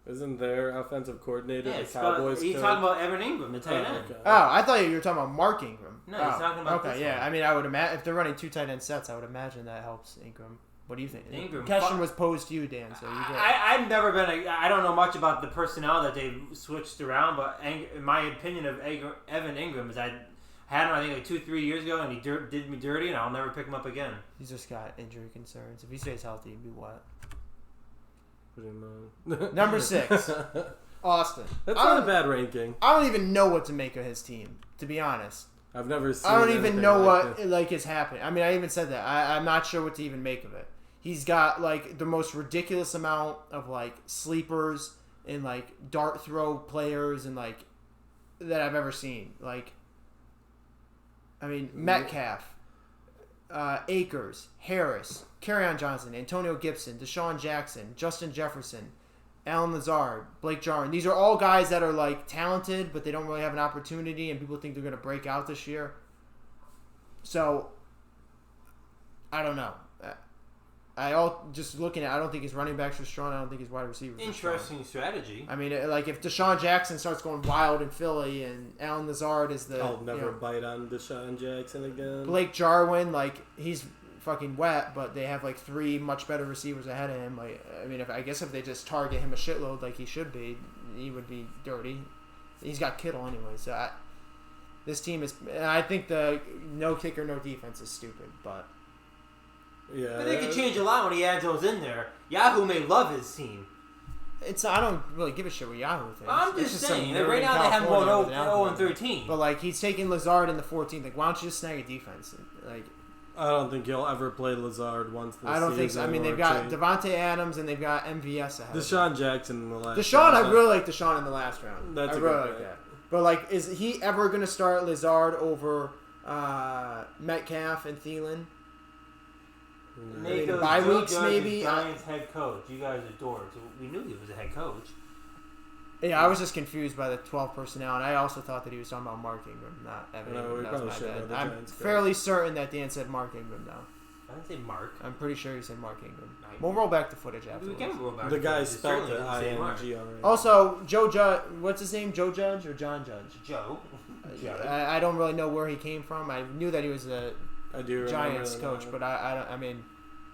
Isn't their offensive coordinator Yeah, the Cowboys he's coach? talking about Evan Ingram, the tight end. Okay. Oh, I thought you were talking about Mark Ingram. No, he's talking about Okay, this yeah. one. I mean, I would imagine if they're running 2 tight end sets, I would imagine that helps Ingram. What do you think? Ingram, Question fuck- was posed to you, Dan. So you get. I've never been. I don't know much about the personnel that they've switched around, but in my opinion of Evan Ingram is I had him I think like 2-3 years ago, and he did me dirty, and I'll never pick him up again. He's just got injury concerns. If he stays healthy, he'd be what? Pretty much. Number 6, Austin. That's I not a don't- bad ranking. I don't even know what to make of his team, to be honest. I've never seen. I don't even anything know like what this. like is happening. I mean, I even said that. I'm not sure what to even make of it. He's got like the most ridiculous amount of like sleepers and like dart throw players and like that I've ever seen. Like, I mean, Metcalf, Akers, Harris, Kerryon Johnson, Antonio Gibson, Deshaun Jackson, Justin Jefferson, Alan Lazard, Blake Jarwin. These are all guys that are like talented, but they don't really have an opportunity, and people think they're going to break out this year. So, I don't know. Just looking at, I don't think his running backs are strong. I don't think his wide receivers are strong. Interesting strategy. I mean, like if Deshaun Jackson starts going wild in Philly, and Alan Lazard is the I'll never you know, bite on Deshaun Jackson again. Blake Jarwin, like he's fucking wet, but they have like 3 much better receivers ahead of him. Like, I mean, if they just target him a shitload like he should be, he would be dirty. He's got Kittle anyway, so this team is. I think the no kicker, no defense is stupid, but Yeah, But they could change a lot when he adds those in there. Yahoo may love his team. it's. I don't really give a shit what Yahoo thinks. I'm It's just some saying. nerd Right in now they have him California going with an 0 algorithm. 13. But like he's taking Lazard in the 14th. Like, why don't you just snag a defense? Like, I don't think he'll ever play Lazard once this I don't think so. I season mean, or they've got trade. Devontae Adams and they've got MVS ahead. of Deshaun Jackson in the last. Deshaun, I round. really like Deshaun in the last round. That's I a really good like pick. that. But like, is he ever going to start Lazard over Metcalf and Thielen? Nico, bye Joe weeks, Judge maybe? is Giants head coach. You guys adored. So we knew he was a head coach. Yeah, I was just confused by the 12 personnel, and I also thought that he was talking about Mark Ingram, not Evan No, Ingram. we That was probably my should bad. know the I'm Giants coach. fairly certain that Dan said Mark Ingram, though. I didn't say Mark. I'm pretty sure he said Mark Ingram. Right. We'll roll back the footage We afterwards. can roll back. The to guy it. spelled it Certainly didn't say Mark. ING already. Also, Joe Judge, what's his name? Joe Judge or John Judge? Joe. I don't really know where he came from. I knew that he was a I do remember Giants that. coach, but I mean,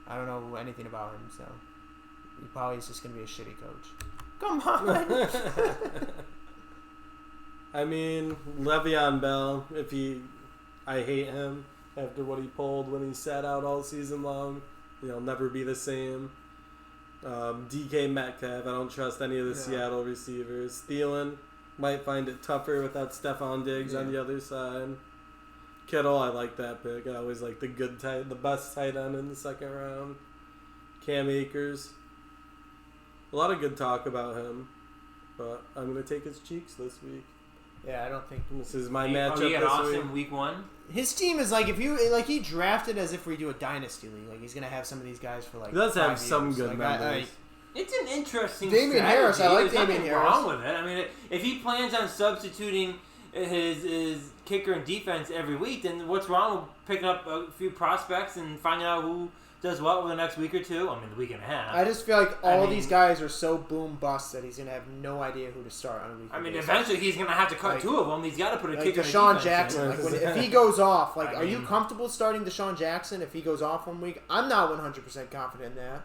I don't know anything about him, so he probably is just going to be a shitty coach. Come on. I mean, Le'Veon Bell. I hate him after what he pulled when he sat out all season long. He'll never be the same. DK Metcalf. I don't trust any of the Seattle receivers. Thielen might find it tougher without Stephon Diggs on the other side. Kittle, I like that pick. I always like the best tight end in the second round. Cam Akers. A lot of good talk about him, but I'm gonna take his cheeks this week. Yeah, I don't think This is my Oh, matchup you got this Austin week. week 1. his team is like he drafted as if we do a dynasty league. Like he's gonna have some of these guys for like. He does 5 have some years. good Like, members. It's an interesting Damian strategy. Harris, I like There's nothing Damian wrong Harris. with it. I mean, if he plans on substituting his kicker and defense every week, then what's wrong with picking up a few prospects and finding out who does what over the next week or two? I mean, the week and a half. I just feel like all I mean- these guys are so boom bust that he's gonna have no idea who to start on a weekly I mean, basis. eventually he's going to have to cut Like- 2 of them. He's got to put a Like kicker and a Deshaun defense Jackson, in. like if he goes off, like, I are you mean- comfortable starting Deshaun Jackson if he goes off 1 week? I'm not 100% confident in that.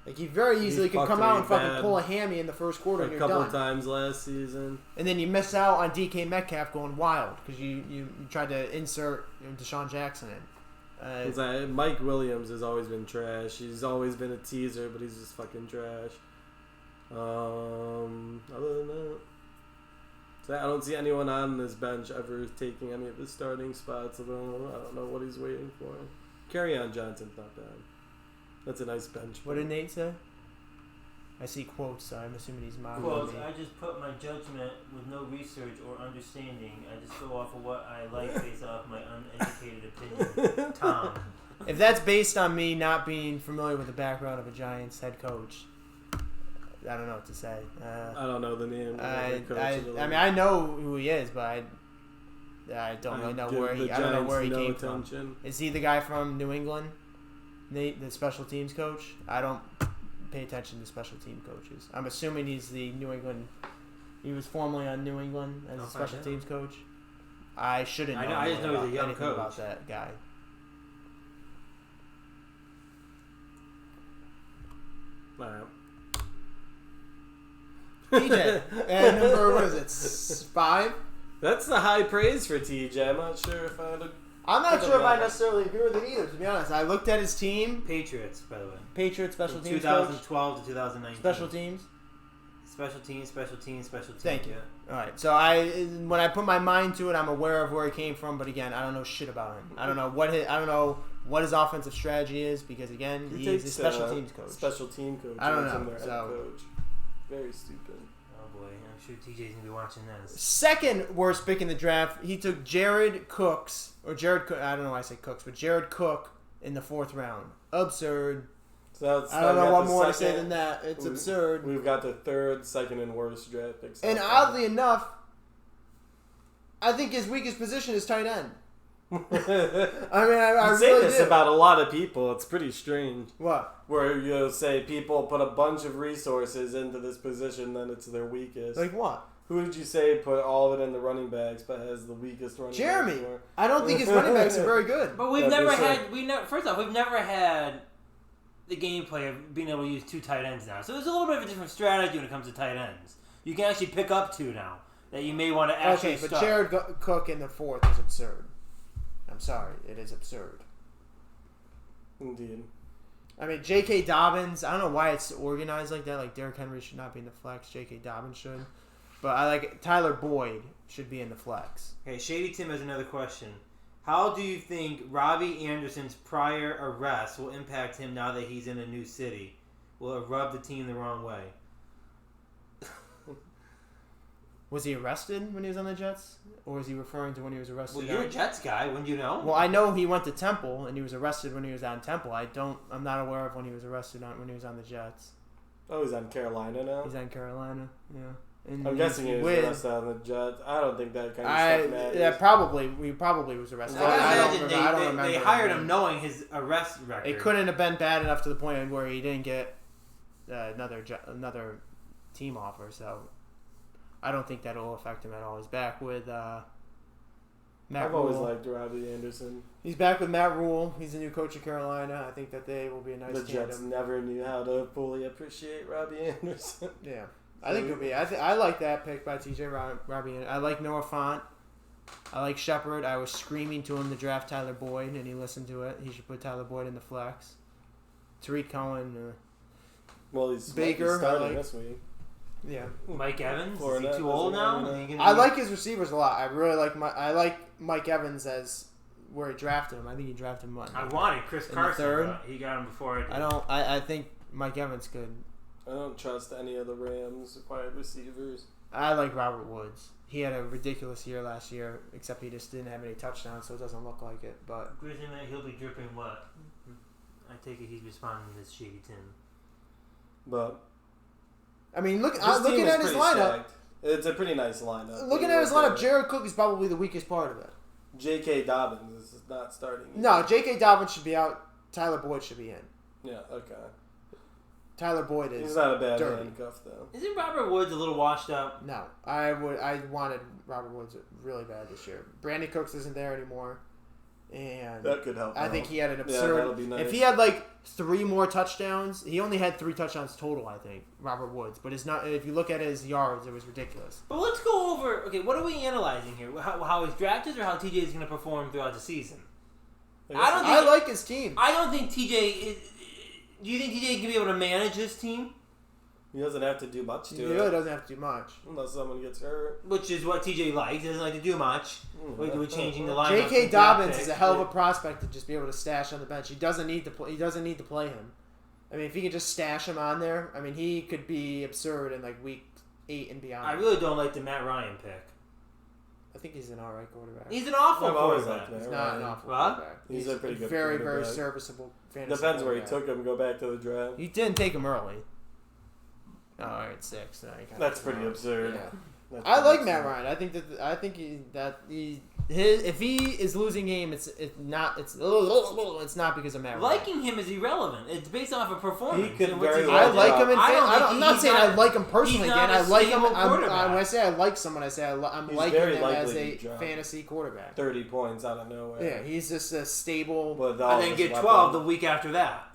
Like he very easily could fucked come really out and fucking bad pull a hammy in the first quarter A and you're couple done. times last season. And then you miss out on DK Metcalf going wild because you tried to insert Deshaun Jackson in. It's like Mike Williams has always been trash. He's always been a teaser, but he's just fucking trash. Other than that, so I don't see anyone on this bench ever taking any of his starting spots. I don't know what he's waiting for. Kerryon Johnson's not bad. That's a nice bench. What pick. did Nate say? I see quotes, so I'm assuming he's mocking Quotes, me. I just put my judgment with no research or understanding. I just go off of what I like based off my uneducated opinion. Tom. If that's based on me not being familiar with the background of a Giants head coach, I don't know what to say. I don't know the name. Of the I head coach of the mean, league. I know who he is, but I don't really know Give where the he. I don't know Giants where he no came attention. from. Is he the guy from New England? Nate, the special teams coach? I don't pay attention to special team coaches. I'm assuming he's the New England. He was formerly on New England as a special teams coach. I shouldn't know. I just know he's a young anything coach. about that guy. All right. TJ, and number what is it? 5. That's the high praise for TJ. I'm not sure if I'd. I'm not Look sure at if I that. necessarily agree with it either. To be honest, I looked at his team. Patriots, by the way. Patriots special From teams coach. 2012 to 2019. Special teams. Special teams. Thank you. Yeah. All right. So when I put my mind to it, I'm aware of where he came from. But again, I don't know shit about him. I don't know what his offensive strategy is because again, he is a special teams coach. Special team coach. I don't makes know, him their head so- coach. Very stupid. Oh boy, I'm sure TJ's gonna be watching this. Second worst pick in the draft, he took Jared Cooks I don't know why I say Cooks, but Jared Cook in the 4th round. Absurd. So that's, I don't know got what the more to say second- than that. It's we- absurd. We've got the 3rd, 2nd, and worst draft picks. And oddly enough, I think his weakest position is tight end. I mean, I you say really this do. about a lot of people. It's pretty strange. What? Where you say people put a bunch of resources into this position, then it's their weakest. Like what? Who would you say put all of it in the running backs, but has the weakest running Jeremy. backs? I don't think his running backs are very good. But we've Yeah, never for sure. had. First off, we've never had the gameplay of being able to use 2 tight ends now. So there's a little bit of a different strategy when it comes to tight ends. You can actually pick up 2 now that you may want to actually Okay, but start. Jared Cook in the 4th is absurd. I'm sorry, it is absurd. Indeed. I mean, J.K. Dobbins, I don't know why it's organized like that. Like, Derrick Henry should not be in the flex. J.K. Dobbins should. But I like Tyler Boyd should be in the flex. Okay, Shady Tim has another question. How do you think Robbie Anderson's prior arrest will impact him now that he's in a new city? Will it rub the team the wrong way? Was he arrested when he was on the Jets? Or was he referring to when he was arrested? Well, you're a Jets guy, wouldn't you know? Well, I know he went to Temple and he was arrested when he was on Temple. I'm not aware of when he was arrested when he was on the Jets. Oh, he's on Carolina now? He's on Carolina, yeah. And I'm he's guessing he was with- arrested on the Jets. I don't think that kind of stuff matters. Yeah, probably. He probably was arrested. I don't imagine remember they him hired being- him knowing his arrest record. It couldn't have been bad enough to the point where he didn't get another team offer. So I don't think that'll affect him at all. He's back with Matt I've Rule. always liked Robbie Anderson. He's back with Matt Rule. He's the new coach of Carolina. I think that they will be a nice The Jets tandem. never knew how to fully appreciate Robbie Anderson. Yeah, I think it'll be. I like that pick by TJ Robbie. I like Noah Fant. I like Shepard. I was screaming to him to draft Tyler Boyd, and he listened to it. He should put Tyler Boyd in the flex. Tariq Cohen. Well, he's Baker, starting I like- this week. Yeah, Mike Evans? Fournette Is he too old doesn't now? have Is he enough. gonna I be- like his receivers a lot. I really like Mike Evans as where he drafted him. I think he drafted him. I wanted Chris In the Carson, third? but he got him before I did. I think Mike Evans could. I don't trust any of the Rams wide receivers. I like Robert Woods. He had a ridiculous year last year, except he just didn't have any touchdowns, so it doesn't look like it. But Grizzly man, he'll be dripping what? I take it he's responding to this Shady Tim. But I mean, this team looking is at his pretty lineup. stacked. It's a pretty nice lineup. Looking at his lineup, Jared Cook is probably the weakest part of it. J.K. Dobbins is not starting. yet. No, J.K. Dobbins should be out. Tyler Boyd should be in. Yeah, okay. Tyler Boyd He's is not a bad dirty. handcuff, though. Isn't Robert Woods a little washed up? No. I wanted Robert Woods really bad this year. Brandon Cooks isn't there anymore, and That could help. I think he had an Yeah, absurd. that'll be nice. If he had like 3 more touchdowns, he only had 3 touchdowns total. I think Robert Woods, but it's not. If you look at his yards, it was ridiculous. But let's go over. Okay, what are we analyzing here? How his draft is, or how TJ is going to perform throughout the season? I don't I think. like his team. I don't think TJ. Do you think TJ can be able to manage this team? He doesn't have to do much to He it. really doesn't have to do much. Unless someone gets hurt. Which is what TJ likes. He doesn't like to do much. We're changing the lineup. J.K. Dobbins is a hell of a prospect to just be able to stash on the bench. He doesn't need to play. He doesn't need to play him. I mean, if he can just stash him on there, I mean, he could be absurd in like week 8 and beyond. I really don't like the Matt Ryan pick. I think he's an alright quarterback. He's an awful I've always quarterback. liked He's him. not an awful What? quarterback. He's a pretty good very quarterback. serviceable fantasy Depends where he quarterback. took him. Go back to the draft. He didn't take him early. Oh, all right, 6. That's pretty absurd. Yeah. That's I pretty like Matt absurd. Ryan. If he is losing game, it's not because of Matt Ryan. Liking him is irrelevant. It's based off of performance. He could and what's very he well I like him in I fan- don't think I'm not he's saying I like him personally. he's not Again, a I like him. stable quarterback. When I say I like someone, I say I'm He's liking very him as likely a to drop fantasy quarterback. 30 points out of nowhere. Yeah, he's just a stable. With all And then his get weapons. 12 the week after that.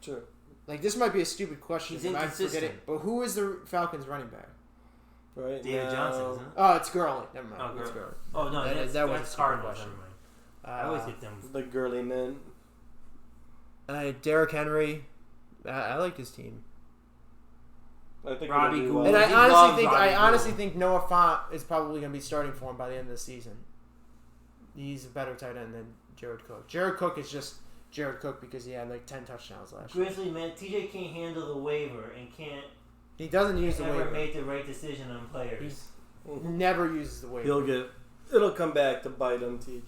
True. Like this might be a stupid question. He's and I forget inconsistent. it. But who is the Falcons running back? Right David now, Johnson, isn't it? Oh, it's Gurley. Never mind. Oh, It's Gurley. Gurley. Oh, no, That- that's, that was that's a stupid Cardinals. question. Never mind. I always get them. the girly men. Derrick Henry. I like his team. I think Robbie it'll do Gould. And well. He I loves Robbie honestly Gould. think Noah Fant is probably going to be starting for him by the end of the season. He's a better tight end than Jared Cook. Jared Cook is just Jared Cook because he had like 10 touchdowns last year. Grizzly, man, TJ can't handle the waiver and can't He doesn't use the ever waiver. make the right decision on players. Never uses the waiver. It'll come back to bite him, TJ.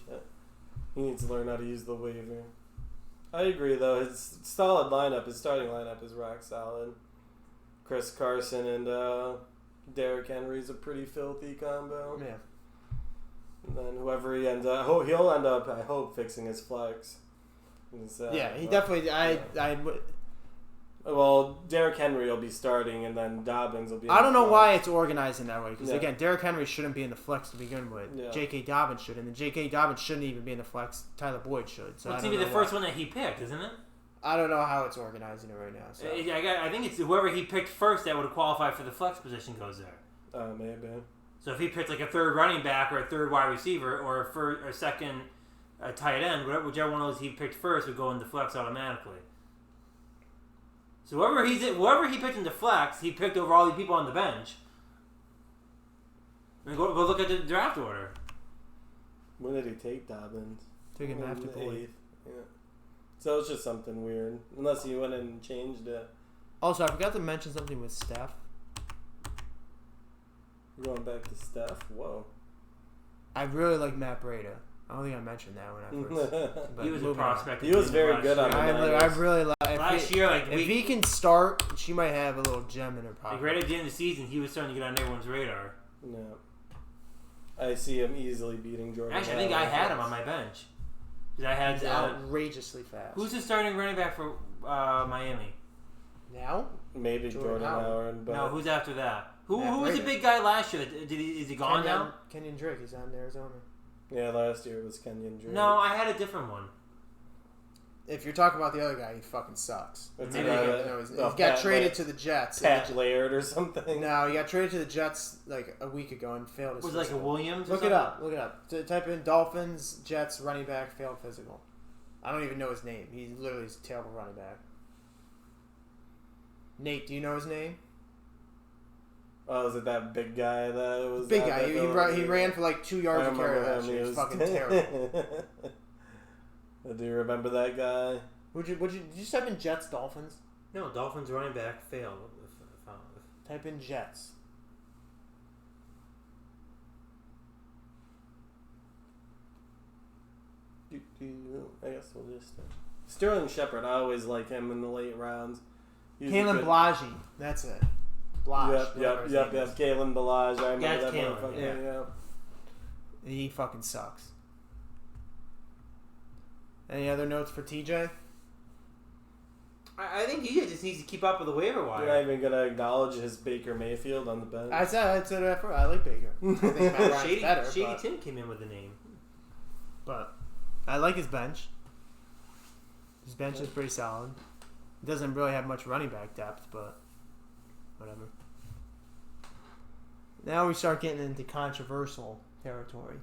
He needs to learn how to use the waiver. I agree, though. His solid lineup, his starting lineup is rock solid. Chris Carson and Derrick Henry's a pretty filthy combo. Yeah. And then whoever he ends up, he'll end up, I hope, fixing his flex. Yeah, he definitely. Well, Derrick Henry will be starting, and then Dobbins will be. I don't know why it's organized in that way. Because Yeah. again, Derrick Henry shouldn't be in the flex to begin with. Yeah. J.K. Dobbins should, and then J.K. Dobbins shouldn't even be in the flex. Tyler Boyd should. So Well, I it's don't going to be know the first why. one that he picked, isn't it? I don't know how it's organizing it right now. So. I think it's whoever he picked first that would qualify for the flex position goes there. Maybe. So if he picked like a third running back or a third wide receiver or a second tight end, whichever one of those he picked first would go into flex automatically. So whoever he picked into flex, he picked over all the people on the bench. I mean, go look at the draft order. When did he take Dobbins? Took him after Boyd. 8th. Yeah. So it's just something weird. Unless he went and changed it. Also, I forgot to mention something with Steph. We're going back to Steph. Whoa. I really like Matt Breida. I don't think I mentioned that when I first. But He was a moving on. prospect. He was very good on last the year. I really like. Last year, like If he can start, she might have a little gem in her pocket. like right at the end of the season, he was starting to get on everyone's radar. No. I see him easily beating Jordan. Actually, I think I had him on my bench. 'Cause I had He's outrageously fast. who's the starting running back for Miami? now? Maybe Jordan Jordan Howard. Howard. But No, who's after that? Who Matt was the Breida. big guy last year? Is he gone now? Kenyon Drake. He's on Arizona. Yeah, last year it was Kenyon Drake. No, I had a different one. If you're talking about the other guy, he fucking sucks. That's Maybe a he guy got- that- He oh, got Pat traded Laird. to the Jets. Pat Laird or something. No, he got traded to the Jets like a week ago and failed his Was it like a physical. Williams? or Look it something? up. Look it up. Type in Dolphins, Jets, running back, failed physical. I don't even know his name. He literally is a terrible running back. Nate, do you know his name? Oh, was it that big guy that was Big out guy. there He ran for like 2 yards I of carry remember last him. year. He It's was fucking terrible. Do you remember that guy? Did you just type in Jets, Dolphins? No, Dolphins running back failed. Type in Jets. I guess we'll just. Sterling Shepard. I always like him in the late rounds. He's a Kalen good- Blagi. That's it. Blage. Yep. whatever his name is. Kalen Balaj. I remember That's that Kalen, motherfucker. Yeah. He fucking sucks. Any other notes for TJ? I think he just needs to keep up with the waiver You're not wire. even gonna acknowledge his Baker Mayfield on the bench. I said that for I like Baker. I think Matt Ryan's Shady, better, Shady but, Tim came in with a name. but I like his bench. His bench is pretty solid. He doesn't really have much running back depth, but whatever. Now we start getting into controversial territory.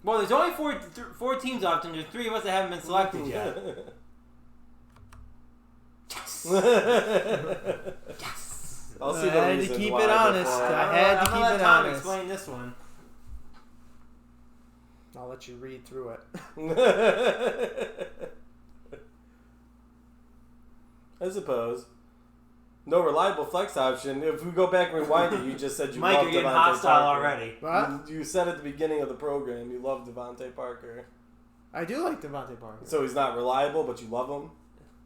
Well, there's only four teams left, and there's 3 of us that haven't been selected yet. Yes. I'll see I the had to reasons keep why it honest. before. I had to I'm keep gonna let it Tom honest. explain this one. I'll let you read through it. I suppose. No reliable flex option. If we go back and rewind it, you just said you Mike, love you're getting Devontae hostile Parker. already. What? You said at the beginning of the program you love Devontae Parker. I do like Devontae Parker. So he's not reliable, but you love him?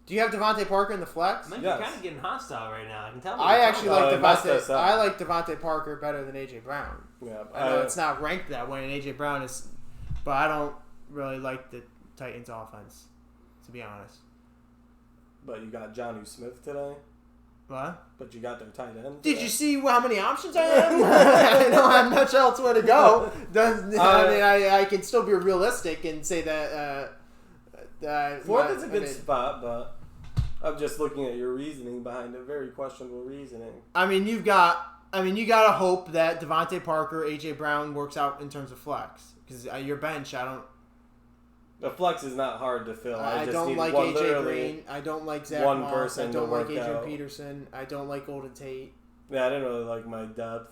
Do you have Devontae Parker in the flex? Mike, Yes. you're kind of getting hostile right now. I can tell. I actually like it messed us Devontae. up. I like Devontae Parker better than AJ Brown. Yeah. I know it's not ranked that way, and AJ Brown is, but I don't really like the Titans' offense, to be honest. But you got Jonnu Smith today. What? But you got their tight end. Did you see how many options I have? I don't have much elsewhere to go. I can still be realistic and say that. Fourth is a good spot, but I'm just looking at your reasoning behind it. Very questionable reasoning. I mean, you gotta hope that Devontae Parker, AJ Brown works out in terms of flex because your bench, I don't. The flex is not hard to fill. I just don't need like one, AJ literally. Green. I don't like Zach one Moss. person I to don't like work Adrian out. Peterson. I don't like Golden Tate. Yeah, I didn't really like my depth.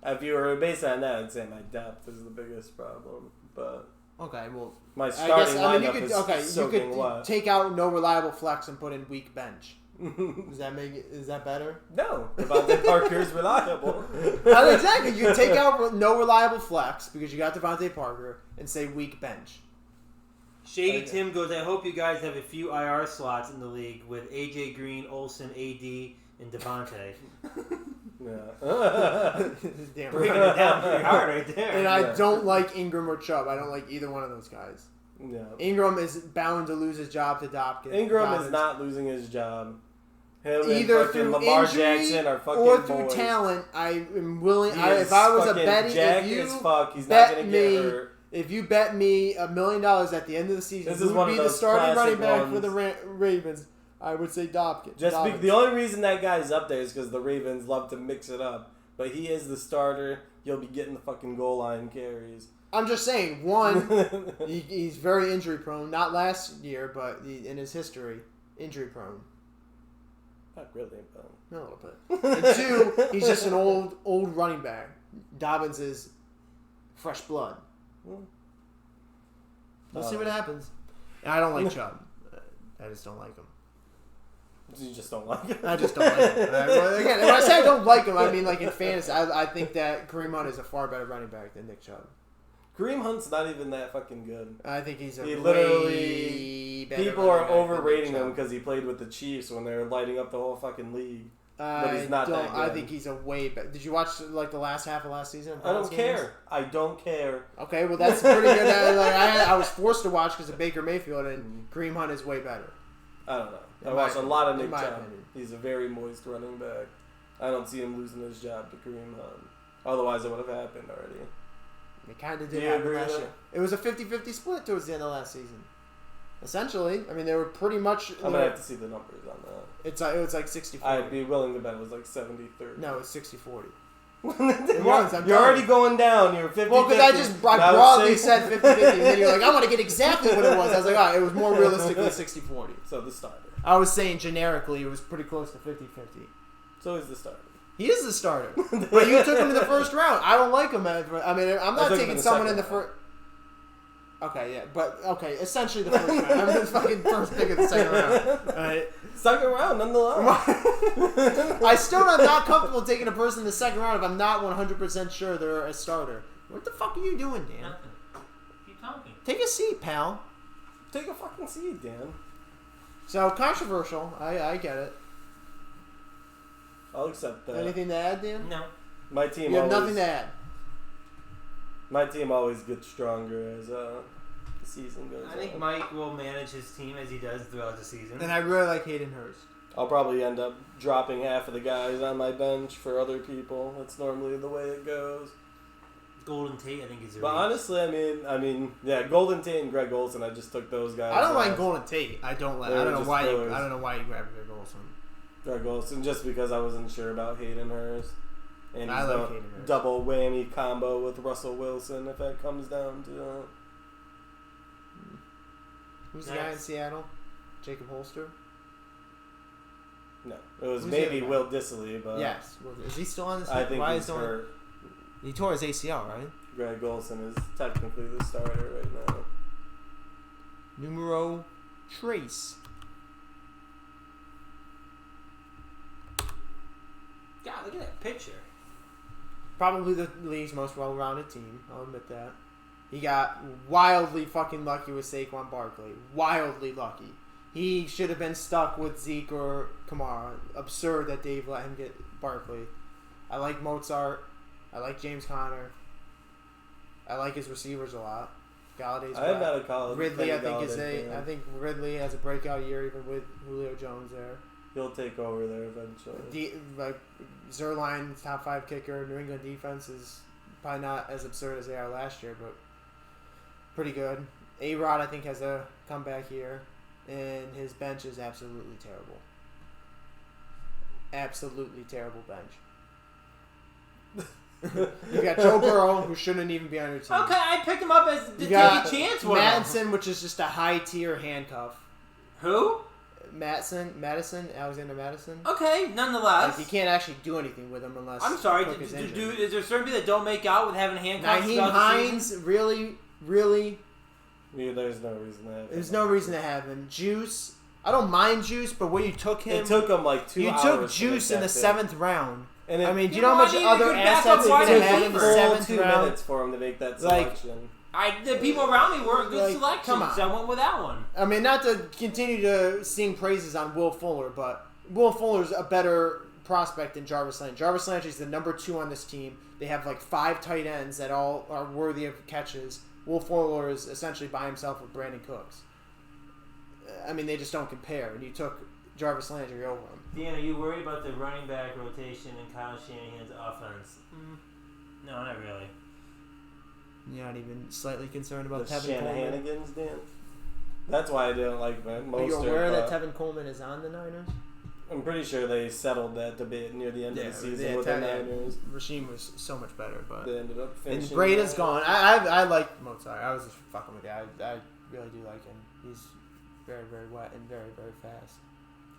If you were based on that, I'd say my depth is the biggest problem. But Okay, well, my I starting guess lineup you is could soaking wet. take out no reliable flex and put in weak bench. Does that make it? Is that better? No, Devontae Parker's reliable. Exactly. You take out no reliable flex because you got Devontae Parker and say weak bench. Shady Tim goes, I hope you guys have a few IR slots in the league with AJ Green, Olsen, AD, and Devontae. Yeah. Damn Breaking right. it down pretty hard right there. And I Yeah. don't like Ingram or Chubb. I don't like either one of those guys. Yeah. Ingram is bound to lose his job to Dobbins. Ingram is not losing his job. Him Either and fucking through Lamar injury Jackson are fucking or through boys. talent. I am willing. He If is I was a fucking betting, jacked if as you fuck, he's not bet gonna me, get hurt. if you bet me $1 million at the end of the season, This who is one would of be the those starting running classic back for the ones. Ravens, I would say Dobbins. The only reason that guy's up there is because the Ravens love to mix it up. But he is the starter. You'll be getting the fucking goal line carries. I'm just saying, one, he's very injury prone. Not last year, but in his history, injury prone. Not really, but A little bit. And two, he's just an old running back. Dobbins is fresh blood. We'll see what happens. And I don't like Chubb. I just don't like him. you just don't like it. I just don't like him. Again, when I say I don't like him, I mean like in fantasy. I think that Kareem Hunt is a far better running back than Nick Chubb. Kareem Hunt's not even that fucking good. I think he's a He way literally better people running are back than overrating Nick him Chubb. because he played with the Chiefs when they were lighting up the whole fucking league. I he's not that don't. I good. think he's a way better. Did you watch like the last half of last season? I don't care. I don't care. Okay, well that's pretty good. I was forced to watch because of Baker Mayfield, and Kareem Hunt is way better. I don't know. I In watched my a lot of opinion. Nick In my Chubb. opinion. He's a very moist running back. I don't see him losing his job to Kareem Hunt. Otherwise, it would have happened already. It kind of Do did you happen agree last with year. It was a 50-50 split towards the end of last season. Essentially, I mean they were pretty much. I'm gonna have to see the numbers on that. It was like 60-40. I'd be willing to bet it was like 70-30. No, it's 60-40. It was, I'm You're telling already you. going down. You're 50. Well, because I broadly said 50-50, and then you're like, I want to get exactly what it was. I was like, all right, it was more realistically 60-40. So the starter. I was saying generically it was pretty close to 50-50. So he's the starter. He is the starter, but you took him in the first round. I don't like him. I mean, I'm not took him taking in the someone in second the first. Okay, yeah, but okay, essentially the first round. I'm the fucking first pick of the second round. All right. Second round, nonetheless. I still am not comfortable taking a person in the second round if I'm not 100% sure they're a starter. What the fuck are you doing, Dan? Nothing. Keep talking. Take a seat, pal. Take a fucking seat, Dan. So controversial. I get it. I'll accept that. Anything to add, Dan? No. My team You have always, nothing to add. My team always gets stronger as the season goes I think on. Mike will manage his team as he does throughout the season. And I really like Hayden Hurst. I'll probably end up dropping half of the guys on my bench for other people. That's normally the way it goes. Golden Tate, I think, is a But reach. honestly, I mean, yeah, Golden Tate and Greg Olsen. I just took those guys. I don't like last. Golden Tate. I don't like. They I were don't know just why. fillers. I don't know why you grabbed Greg Olsen. Greg Olsen, just because I wasn't sure about Hayden Hurst. And I he's like a Hayden Hurst. double whammy combo with Russell Wilson if that comes down to it. Who's the guy in Next. Seattle? Jacob Holster. No, it was Who's the maybe other guy? Will Dissly, but Yes. Well, is he still on this? I think why he's is he on- hurt. He tore his ACL, right? Greg Olsen is technically the starter right now. Numero Trace. God, look at that picture. Probably the league's most well-rounded team. I'll admit that. He got wildly fucking lucky with Saquon Barkley. Wildly lucky. He should have been stuck with Zeke or Kamara. Absurd that Dave let him get Barkley. I like Mozart. I like James Conner. I like his receivers a lot. Galladay's I'm back. not a college. Ridley, I think Galladay fan. I think Ridley has a breakout year even with Julio Jones there. He'll take over there eventually. Like Zerline, top 5 kicker. New England defense is probably not as absurd as they are last year, but pretty good. A-Rod, I think, has a comeback year, and his bench is absolutely terrible. Absolutely terrible bench. You got Joe Burrow, who shouldn't even be on your team. Okay, I picked him up as to You take got a chance with him. Madison, which is just a high-tier handcuff. Who? Alexander Madison. Okay, nonetheless. Like, you can't actually do anything with him unless I'm sorry. Cook is injured. Is there certain people that don't make out with having handcuffs? Naheem throughout the season? Hines, really, Yeah, there's no reason to have him. there's no reason to have him. Juice, I don't mind Juice, but where you took him, It took him like 2 you hours. took to Juice make in the that pick. 7th round. And it, I mean, do you You know how much know, you other could back assets up you're wide going to have receiver. in the full 7th 2 round? minutes for him to make that Like- selection. The people around me were good Like, selections, come on. so I went with that one. I mean, not to continue to sing praises on Will Fuller, but Will Fuller's a better prospect than Jarvis Landry. Jarvis Landry's the number 2 on this team. They have like 5 tight ends that all are worthy of catches. Will Fuller is essentially by himself with Brandon Cooks. I mean, they just don't compare. And you took Jarvis Landry over him. Dan, are you worried about the running back rotation in Kyle Shanahan's offense? No, not really. You're not even slightly concerned about The Tevin Coleman. Shanahanigans, Dan. That's why I didn't like Are Mostert. you aware that but Tevin Coleman is on the Niners? I'm pretty sure they settled that debate near the end of the season with the Niners. Regime was so much better, but They ended up and finishing. Breda's gone. I like Mozart. I was just fucking with you. I really do like him. He's very, very wet and very, very fast.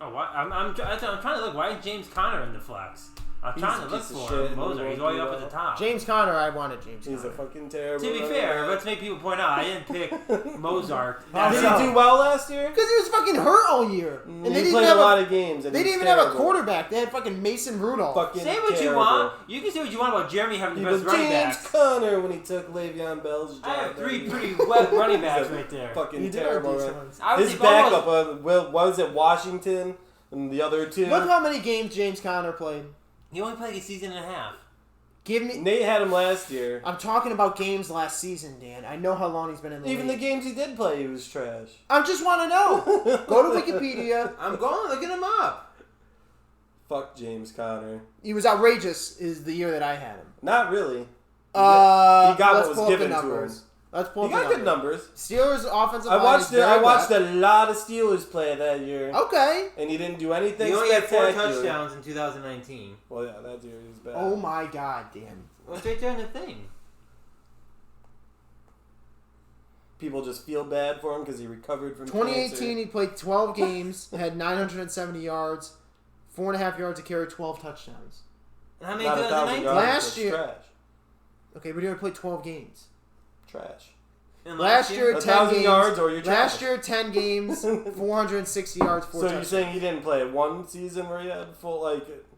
Oh, what? I'm trying to look. Why is James Conner in the flex? I'm He's trying a to look piece of for shit him. and he Mozart, won't he's way do up at well. the top. James Conner, I wanted James He's Conner. a fucking terrible. To be running fair, back. let's make people point out I didn't pick Mozart. How Did so? he do well last year? Because he was fucking hurt all year. And they he didn't played even have a lot of games. And They he's didn't even have a terrible. quarterback. They had fucking Mason Rudolph. Fucking Say what you terrible. want. You can say what you want about Jeremy having He the was best running James backs. Conner when he took Le'Veon Bell's job. I have 3 baby. pretty wet running backs right there. Fucking You did have terrible. decent Right? ones. I would His think backup, almost- was it Washington and the other 2? Look how many games James Conner played. He only played a season and a half. Give me. Nate had him last year. I'm talking about games last season, Dan. I know how long he's been in the Even the league. games he did play, he was trash. I just want to know. Go to Wikipedia. I'm going looking him up. Fuck James Conner. He was outrageous. Is the year that I had him. Not really. He Let's got what was pull up given the to numbers. him. Let's pull He up got the good numbers. numbers. Steelers offensive I line watched is it. very I watched wet. a lot of Steelers play that year, Okay. and he didn't do anything He only had 4 spectacular. touchdowns in 2019. Well, yeah, that year he was bad. Oh my God, Dan. What's right there in the thing? People just feel bad for him because he recovered from 2018, cancer. he played 12 games, had 970 yards, 4.5 yards a carry, 12 touchdowns. And how many Not 1,000 yards. Last That's year- trash. Okay, but he only played 12 games. Trash. And Last year, 10 1,000 games. yards or you're Last trash. year, 10 games, 460 yards, 4 So touchdowns. you're saying he didn't play one season where he had full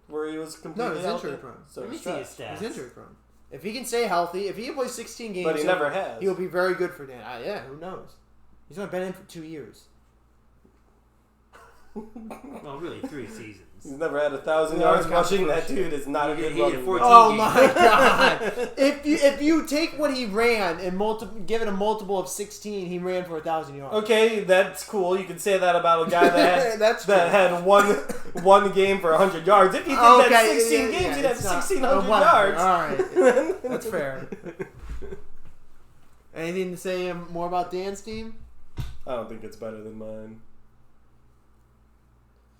where he was No, completely he's healthy? injury prone. So Let me he's see trash. his stats. He's injury prone. If he can stay healthy, if he can play 16 games, But he never has. He'll be very good for Dan. Yeah, who knows? He's only been in for 2 years. Well, really, 3 seasons. He's never had 1,000 Yeah, yards he's rushing. That controversial. dude is not a He good had running 14 back. Oh games. my God! if you take what he ran and give it a multiple of 16, he ran for 1,000 yards. Okay, that's cool. You can say that about a guy that had, That's that true. had one game for 100 yards. If he did that 16 games, he'd have it's not- 1,600 whatever. yards. All right, that's fair. Anything to say more about Dan's team? I don't think it's better than mine,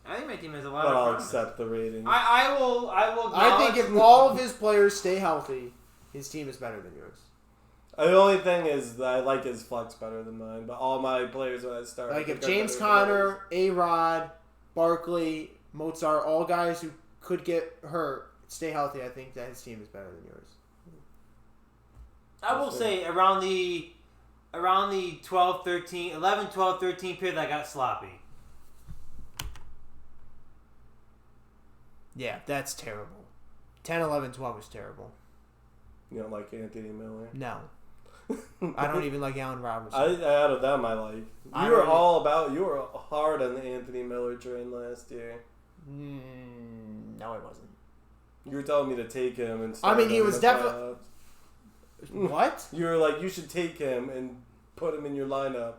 I think my team has a lot but of I'll promise. accept the rating. I will I think if acknowledge- all of his players stay healthy, his team is better than yours. The only thing is that I like his flex better than mine, but all my players when I start. I Like think if are James better than Conner, A-Rod, Barkley, Mozart, all guys who could get hurt, stay healthy, I think that his team is better than yours. I will say around the 11, 12, 13 period, I got sloppy. Yeah, that's terrible. 10, 11, 12 was terrible. You don't like Anthony Miller? No. I don't even like Allen Robinson. Out of them, I like. You were hard on the Anthony Miller train last year. No, I wasn't. You were telling me to take him and. I mean, he was definitely. What? You were like, you should take him and put him in your lineup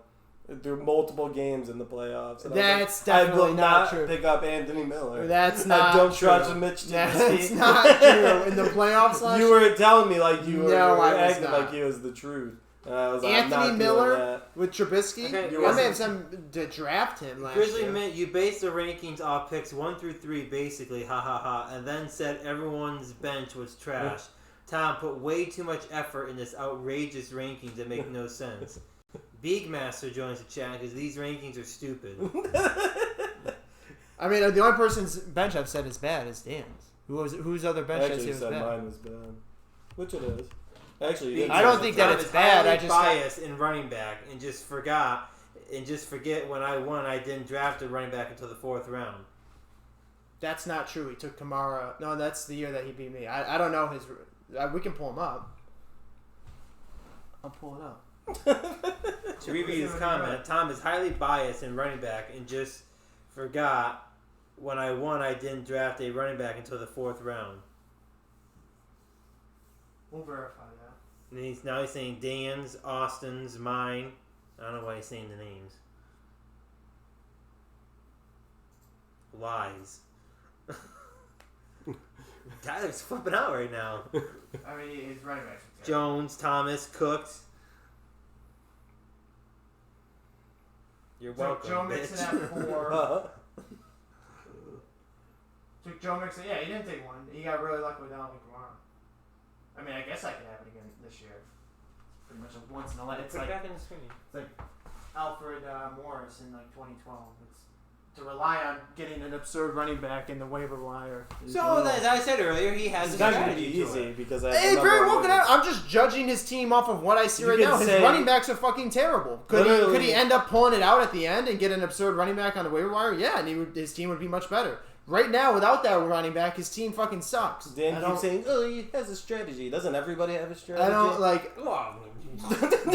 through multiple games in the playoffs. And That's I will definitely not true. Pick up Anthony Miller. That's not don't true. trust Mitch That's Trubisky. not true. In the playoffs last You were telling me like you were No, I was acting not. like he was the truth. And I was like, I'm Anthony not Miller doing that. with Trubisky? Okay, I may have some to draft him last Grizzly year. Mint, you based the rankings off picks 1 through 3, basically, ha ha ha, and then said everyone's bench was trash. Tom put way too much effort in this outrageous rankings that make no sense. Beagmaster joins the chat because these rankings are stupid. I mean, the only person's bench I've said is bad is Dan's. Whose other bench I Actually, say was said bad? mine was bad. Which it is. Actually, you didn't I don't say think it. that Tom it's is bad, highly I just- biased in running back and just forget when I won I didn't draft a running back until the 4th round. That's not true. He took Kamara. No, that's the year that he beat me. I don't know his... we can pull him up. I'll pull it up. To review his comment, Tom is highly biased in running back and just forgot when I won I didn't draft a running back until the 4th round. We'll verify that. And he's saying Dan's, Austin's, mine. I don't know why he's saying the names. Lies. Tyler's flipping out right now. I mean, he's running back. Jones, Thomas, Cooks. You're welcome, Joe bitch. Mixon at 4. Took Joe Mixon. Yeah, he didn't take one. He got really lucky with Alvin Kamara. I mean, I guess I could have it again this year. Pretty much a once in a lifetime. It's Put it like back in the screen. Alfred Morris in like 2012. It's to rely on getting an absurd running back in the waiver wire. So, as I said earlier, he has It's a not going to strategy be to easy it. because I Hey, very well could have. I'm just judging his team off of what I see You right could now. His say- running backs are fucking terrible. Could Literally- he end up pulling it out at the end and get an absurd running back on the waiver wire? Yeah, and his team would be much better. Right now, without that running back, his team fucking sucks. Dan keeps saying, "Oh, he has a strategy." Doesn't everybody have a strategy? I don't like Well,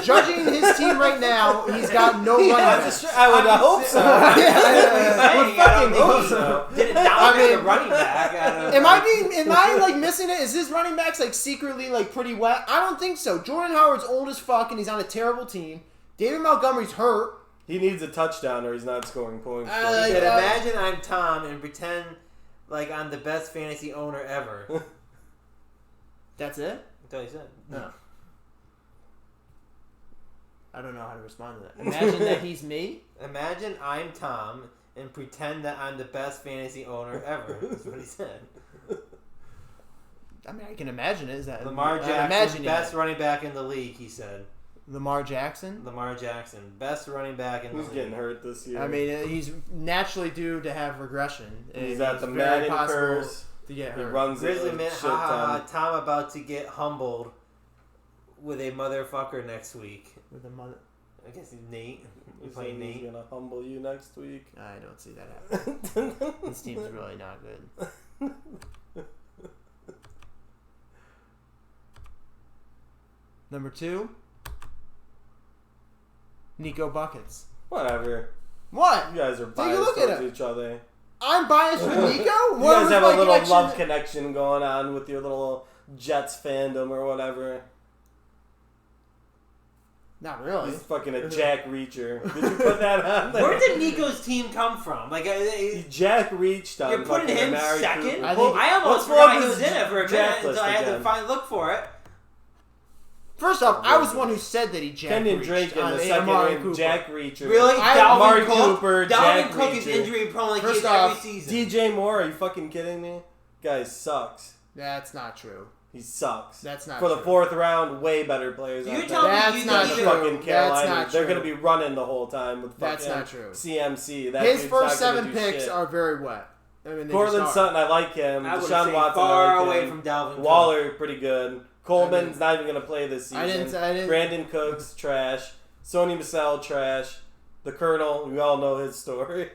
judging his team right now. He's got no He running has a backs. I would hope so. Yeah, I would fucking hope so. Didn't dominate the running back. Am I like missing it? Is his running backs like secretly like pretty wet? I don't think so. Jordan Howard's old as fuck and he's on a terrible team. David Montgomery's hurt. He needs a touchdown or he's not scoring points. I He like- said, imagine I'm Tom and pretend like I'm the best fantasy owner ever. That's it? That's what he said. No. I don't know how to respond to that. Imagine that he's me. Imagine I'm Tom and pretend that I'm the best fantasy owner ever. That's what he said. I mean, I can imagine it. Is that Lamar I'm Jackson, imagining best it. running back in the league, he said. Lamar Jackson. Lamar Jackson, best running back in the Who's league. getting hurt this year? I mean, he's naturally due to have regression. he's and at the very Madden possible curse. to get He hurt. runs Grizzly a Mint, shit ha ha ha, ton. Tom about to get humbled with a motherfucker next week. With the mother. I guess he's Nate. You He's play saying Nate. he's gonna humble you next week. I don't see that happening. His team's really not good. Number 2, Nico Buckets. Whatever. What? You guys are a biased look at towards it. each other. I'm biased with Nico? You What guys was have my a little connection? love connection going on with your little Jets fandom or whatever. Not really. He's fucking a Jack Reacher. Did you put that on there? Where did Nico's team come from? Like, He Jack reached on you're putting fucking him Amari second? Cooper. I think- I almost Let's pull forgot up he his was in it for a draft minute until I had to list look for it. First off, I was the one who said that he jacked Kenyon reached Drake in on the second Amari name, Cooper. Jack Reacher. Really? Amari Dalvin Cook? Cooper, Dalvin Jack Cook is Reacher. injury prone like he First is every off, season. DJ Moore, are you fucking kidding me? Guy sucks. That's not true. He sucks. That's not For the true. 4th round, way better players. You out tell there. me That's you not think true. Fucking That's Carolina. not They're true. going to be running the whole time with That's fucking not true. CMC. That His dude's first not gonna 7 do picks shit. are very wet. I mean, they Cortland just are. Sutton, I like him. I would Deshaun say Watson, far I like away him. from Dalvin Cook. Waller, pretty good. Coleman's I not even going to play this season. I didn't- Brandon Cooks, trash. Sony Michel, trash. The Colonel, we all know his story.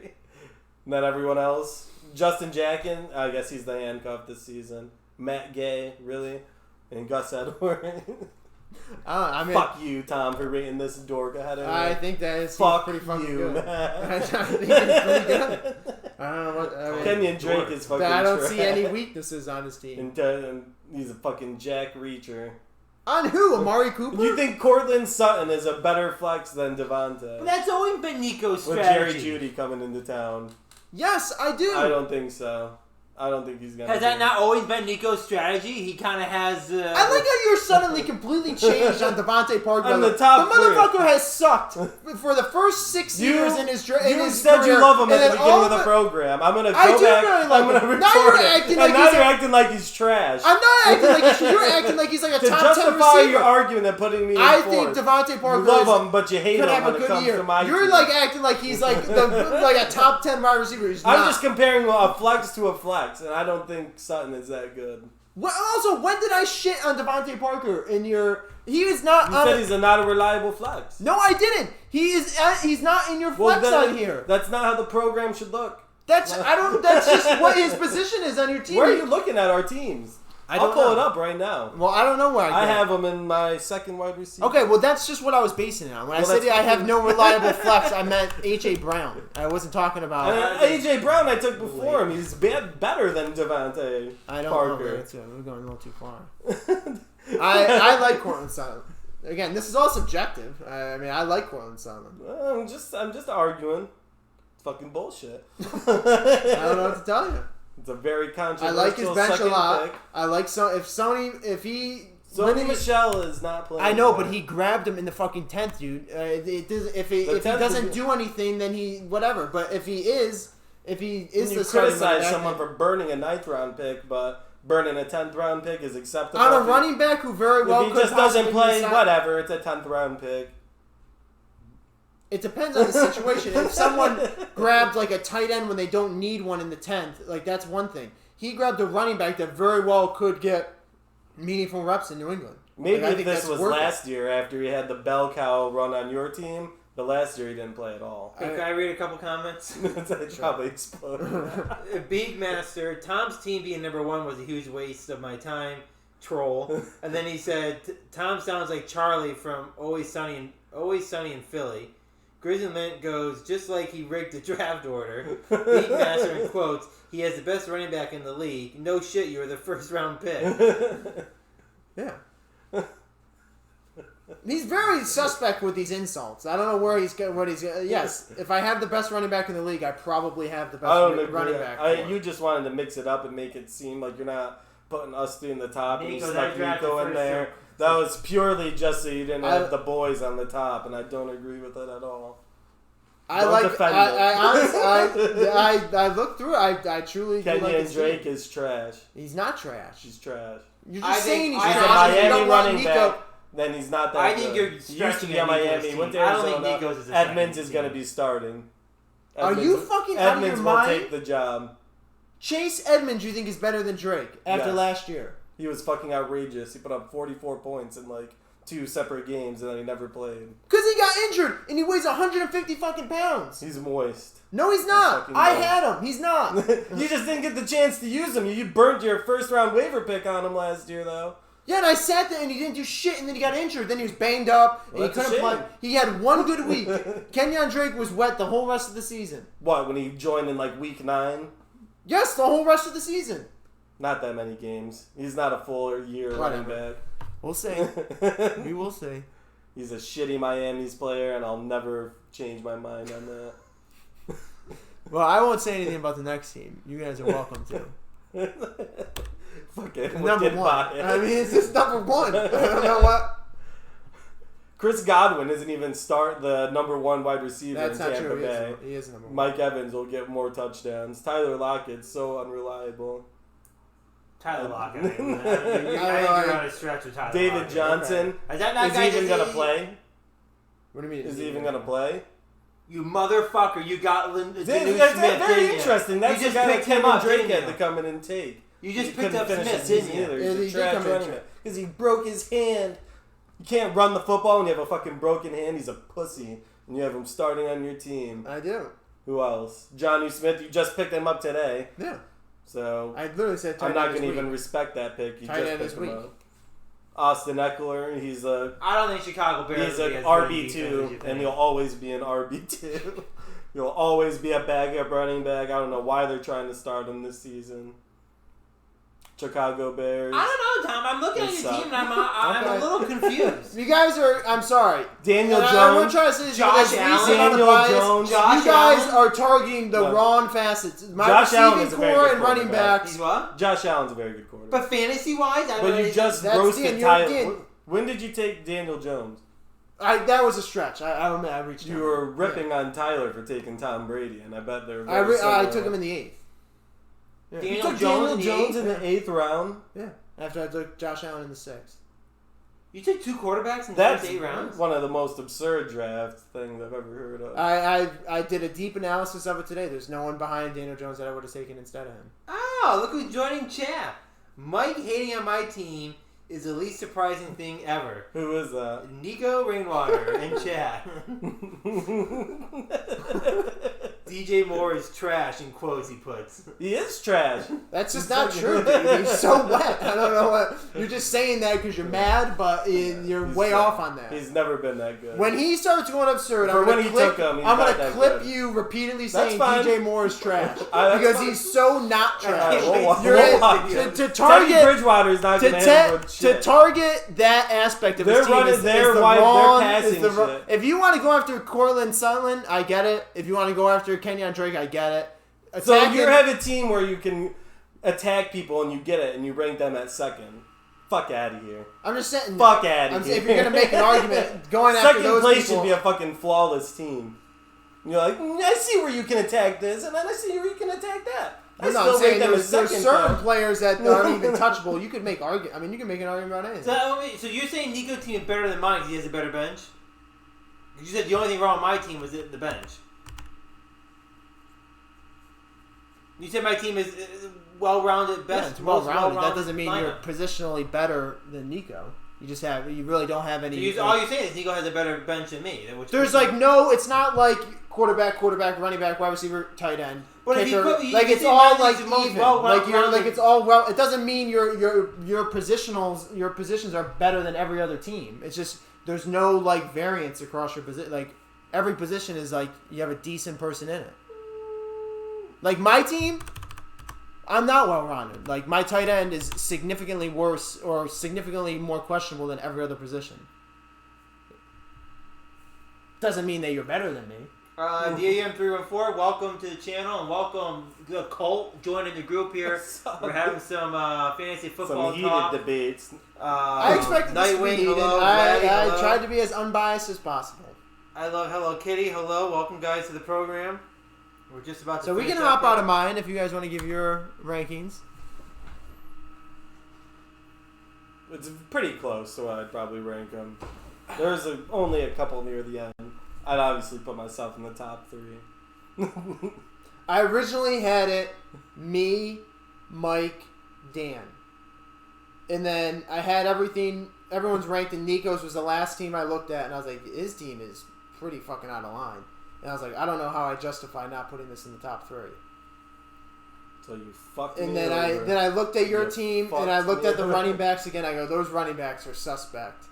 Not everyone else. Justin Jackin, I guess he's the handcuff this season. Matt Gay, really, and Gus Edwards. I mean, Fuck you, Tom, for rating this dork ahead of me. I think that is Fuck pretty fucking you, good. man. I think it's pretty good. I don't know what. I mean, Kenyon Drake is fucking I don't trash. see any weaknesses on his team. And he's a fucking Jack Reacher. On who? Amari Cooper? You think Cortland Sutton is a better flex than Devontae? But that's always been Nico's With strategy. Jerry Jeudy coming into town. Yes, I do. I don't think so. I don't think he's gonna. Has that do not always been Nico's strategy? He kind of has. I like how you're suddenly completely changed on Devontae Parker. On the top the motherfucker has sucked for the first 6 years in his You his said career, you love him and at the then beginning all of the program. I'm gonna go I do back. really like I'm gonna him. record Now you're it. acting And like now he's you're a- acting like he's trash. I'm not acting like you're acting like he's like a to top 10 justify receiver. your argument and putting me in I fourth. think Devontae Parker You love is- him, but you hate could him have when a it good comes year. to my You're team. like acting like he's like like a top 10 wide receiver. He's I'm not. just comparing a flex to a flex, and I don't think Sutton is that good. Also, when did I shit on Devontae Parker in your? He is not. You said he's not a reliable flex. No, I didn't. He is. He's not in your flex then on here. That's not how the program should look. That's just what his position is on your team. Where are you looking at our teams? I'll don't pull know. it up right now. Well, I don't know where I I have him in my second wide receiver. Okay, well that's just what I was basing it on. When Well, I said that's I have fucking- no reliable flex, I meant H.A. Brown. I wasn't talking about. And AJ Brown I took before him. He's better than Devontae I don't know. Parker. We're going a little too far. I like Cortland Sutton. Again, this is all subjective. I mean, I like Cortland Sutton. I'm just arguing. It's fucking bullshit. I don't know what to tell you. It's a very I controversial like his bench a second lot. pick. I like if he. Sony Michelle is not playing. I know, but he grabbed him in the fucking 10th, dude. If he 10th doesn't is- do anything, then he whatever. But if he is You the starting criticize running back, someone for burning a 9th round pick, but burning a 10th round pick is acceptable. on a running back who very well If he could just doesn't possibly play, decide- whatever. It's a 10th round pick. It depends on the situation. If someone grabbed like a tight end when they don't need one in the 10th, like that's one thing. He grabbed a running back that very well could get meaningful reps in New England. Maybe Like, I if think this that's was worth it. last year after he had the bell cow run on your team, but last year he didn't play at all. Hey, can I read a couple comments? It probably exploded. Big Master, Tom's team being number one was a huge waste of my time. Troll. And then he said, Tom sounds like Charlie from Always Sunny in Philly. Grizzly Mint goes, just like he rigged the draft order. Big Master in quotes, he has the best running back in the league. No shit, you were the first round pick. Yeah. He's very suspect with these insults. I don't know where he's going. What he's yes. If I have the best running back in the league, I probably have the best I don't agree. running back. for it. You just wanted to mix it up and make it seem like you're not putting us three in the top and you Nico, stuck I drafted Nico in first, there. so- That was purely just so you didn't I- have the boys on the top, and I don't agree with it at all. I Don't like. defend I it. honestly, I looked through. I truly do like Kenyon his Drake team. is trash. He's not trash. He's trash. You're I just saying think- he's I He's trash. a think- You Miami don't want running Nico. back. Then he's not that I good. think you're He used to stretching be at on Nico's Miami. team. Went to I don't Arizona. think Nico's is a Edmonds second is going to team. be starting. Are you fucking out of your Edmonds will mind? take the job. Chase Edmonds, you think is better than Drake after Yes. last year? He was fucking outrageous. He put up 44 points in like 2 separate games, and then he never played. Because he got injured and he weighs 150 fucking pounds. He's moist. No, he's not. fucking I moist. had him. He's not. You just didn't get the chance to use him. You burnt your first round waiver pick on him last year, though. Yeah, and I sat there and he didn't do shit, and then he got injured. Then he was banged up, and Well, he that's a couldn't play. shame. He had one good week. Kenyon Drake was wet the whole rest of the season. What, when he joined in like week 9? Yes, the whole rest of the season. Not that many games. He's not a full year running Whatever. back. We'll see. We will see. He's a shitty Miami's player, and I'll never change my mind on that. Well, I won't say anything about the next team. You guys are welcome to. Fucking Number get one. by it. I mean, it's just number one. I don't know what. Chris Godwin isn't even the number 1 wide receiver That's in not Tampa true. Bay. He is number one. Mike Evans will get more touchdowns. Tyler Lockett's so unreliable. Tyler Lockett. I think you're on a stretch with Tyler David Lockett. Johnson Is that not is guy he even that going to play? What do you mean? Is he even going to play? You motherfucker! You got Danuke That's Smith. very didn't you? interesting. That's you the just guy that picked him Kenyon up, Drake didn't had you? to come in and take. You just He picked couldn't up finish Smith, the season didn't you? either. Yeah, he He's did a trash come in running and back. Because he broke his hand. You can't run the football when you have a fucking broken hand. He's a pussy. And you have him starting on your team. I do. Who else? Johnny Smith. You just picked him up today. Yeah. So I literally said tight I'm not end going to is even weak. respect that pick. You Tight just end picked is him weak. up. Austin Eckler, he's I don't think Chicago Bears he's will be an as good a defense as RB2, you and think. he'll always be an RB2. He'll always be a backup running back. I don't know why they're trying to start him this season. Chicago Bears. I don't know, Tom. I'm looking at They your suck. team and I'm Okay. a little confused. You guys are. I'm sorry. Daniel And I'm Jones. trying to say this Josh because we Allen. sit on the Daniel bias. Jones. Josh You guys Allen. are targeting the No. wrong facets. My Josh Allen receiving is a very core good and running quarterback. backs. He's what? Josh Allen's a very good quarterback. But fantasy-wise, I But don't you know. just That's roasted Dan, you're Tyler. Dan. When did you take Daniel Jones? That was a stretch. I admit I reached. You down. were ripping on Tyler for taking Tom Brady, and I bet they're I very similar. took him in the 8th. Yeah. Daniel You took Jones Daniel in the Jones eighth? in the 8th round? Yeah. After I took Josh Allen in the 6th. You took 2 quarterbacks in the That's first 8 rounds? one of the most absurd draft things I've ever heard of. I did a deep analysis of it today. There's no one behind Daniel Jones that I would have taken instead of him. Oh, look who's joining chat. Mike hating on my team is the least surprising thing ever. Who is that? Nico Rainwater in chat. DJ Moore is trash in quotes he puts. He is trash. That's just not true, dude. He's so wet. I don't know what. You're just saying that because you're mad, but you're He's way trash. off on that. He's never been that good. When he starts going absurd, For I'm when gonna he clip. took him, he's I'm not gonna that clip good. you repeatedly That's saying fine. DJ Moore is trash That's because fine. he's so not trash. We'll You're watch in- it. to Teddy target Bridgewater is not going to handle to shit. target that aspect of They're his team running is their the wide- they're wrong. passing Is the wrong. shit. If you want to go after Cortland Sutton, I get it. If you want to go after Kenyon Drake, I get it. So Attacking- you have a team where you can attack people and you get it and you rank them at second. Fuck out of here. I'm just saying. Fuck outta here. If you're gonna make an argument, going after Second those place people, should be a fucking flawless team. You're like, I see where you can attack this, and then I see where you can attack that. I No, I'm still saying rate them there's as second. certain though. players that aren't even touchable. You could make argue. I mean, you can make an argument about anything. So you're saying Nico's team is better than mine because he has a better bench? 'Cause you said the only thing wrong with my team was the bench. You said my team is well-rounded, Yeah, best, it's most well-rounded. That well-rounded doesn't mean lineup. you're positionally better than Nico. You really don't have any. So all you're saying is Nico has a better bench than me. There's like no. It's not like quarterback, running back, wide receiver, tight end. But if you kicker. put- you like can it's say all mine like is the most even. Like you're well-rounded. like it's all well. It doesn't mean your positionals, your positions are better than every other team. It's just there's no like variance across your position. Like every position is like you have a decent person in it. Like my team, I'm not well rounded. Like my tight end is significantly worse or significantly more questionable than every other position. Doesn't mean that you're better than me. DAM314, welcome to the channel and welcome the cult joining the group here. We're having some fantasy football Some heated talk. debates. I expected this to be Nightwing, heated. hello. I Vladdy, hello. tried to be as unbiased as possible. I love Hello Kitty. Hello, welcome guys to the program. We're just about to. So we can finish hop up out here. of mine if you guys want to give your rankings. It's pretty close to what I'd probably rank them. There's only a couple near the end. I'd obviously put myself in the top 3. I originally had it me, Mike, Dan. And then I had everyone's ranked, and Nico's was the last team I looked at, and I was like, his team is pretty fucking out of line. And I was like, I don't know how I justify not putting this in the top 3. So you fucked And me then over. I looked at your You team, and I fucked looked me at the over. running backs again. I go, those running backs are suspect.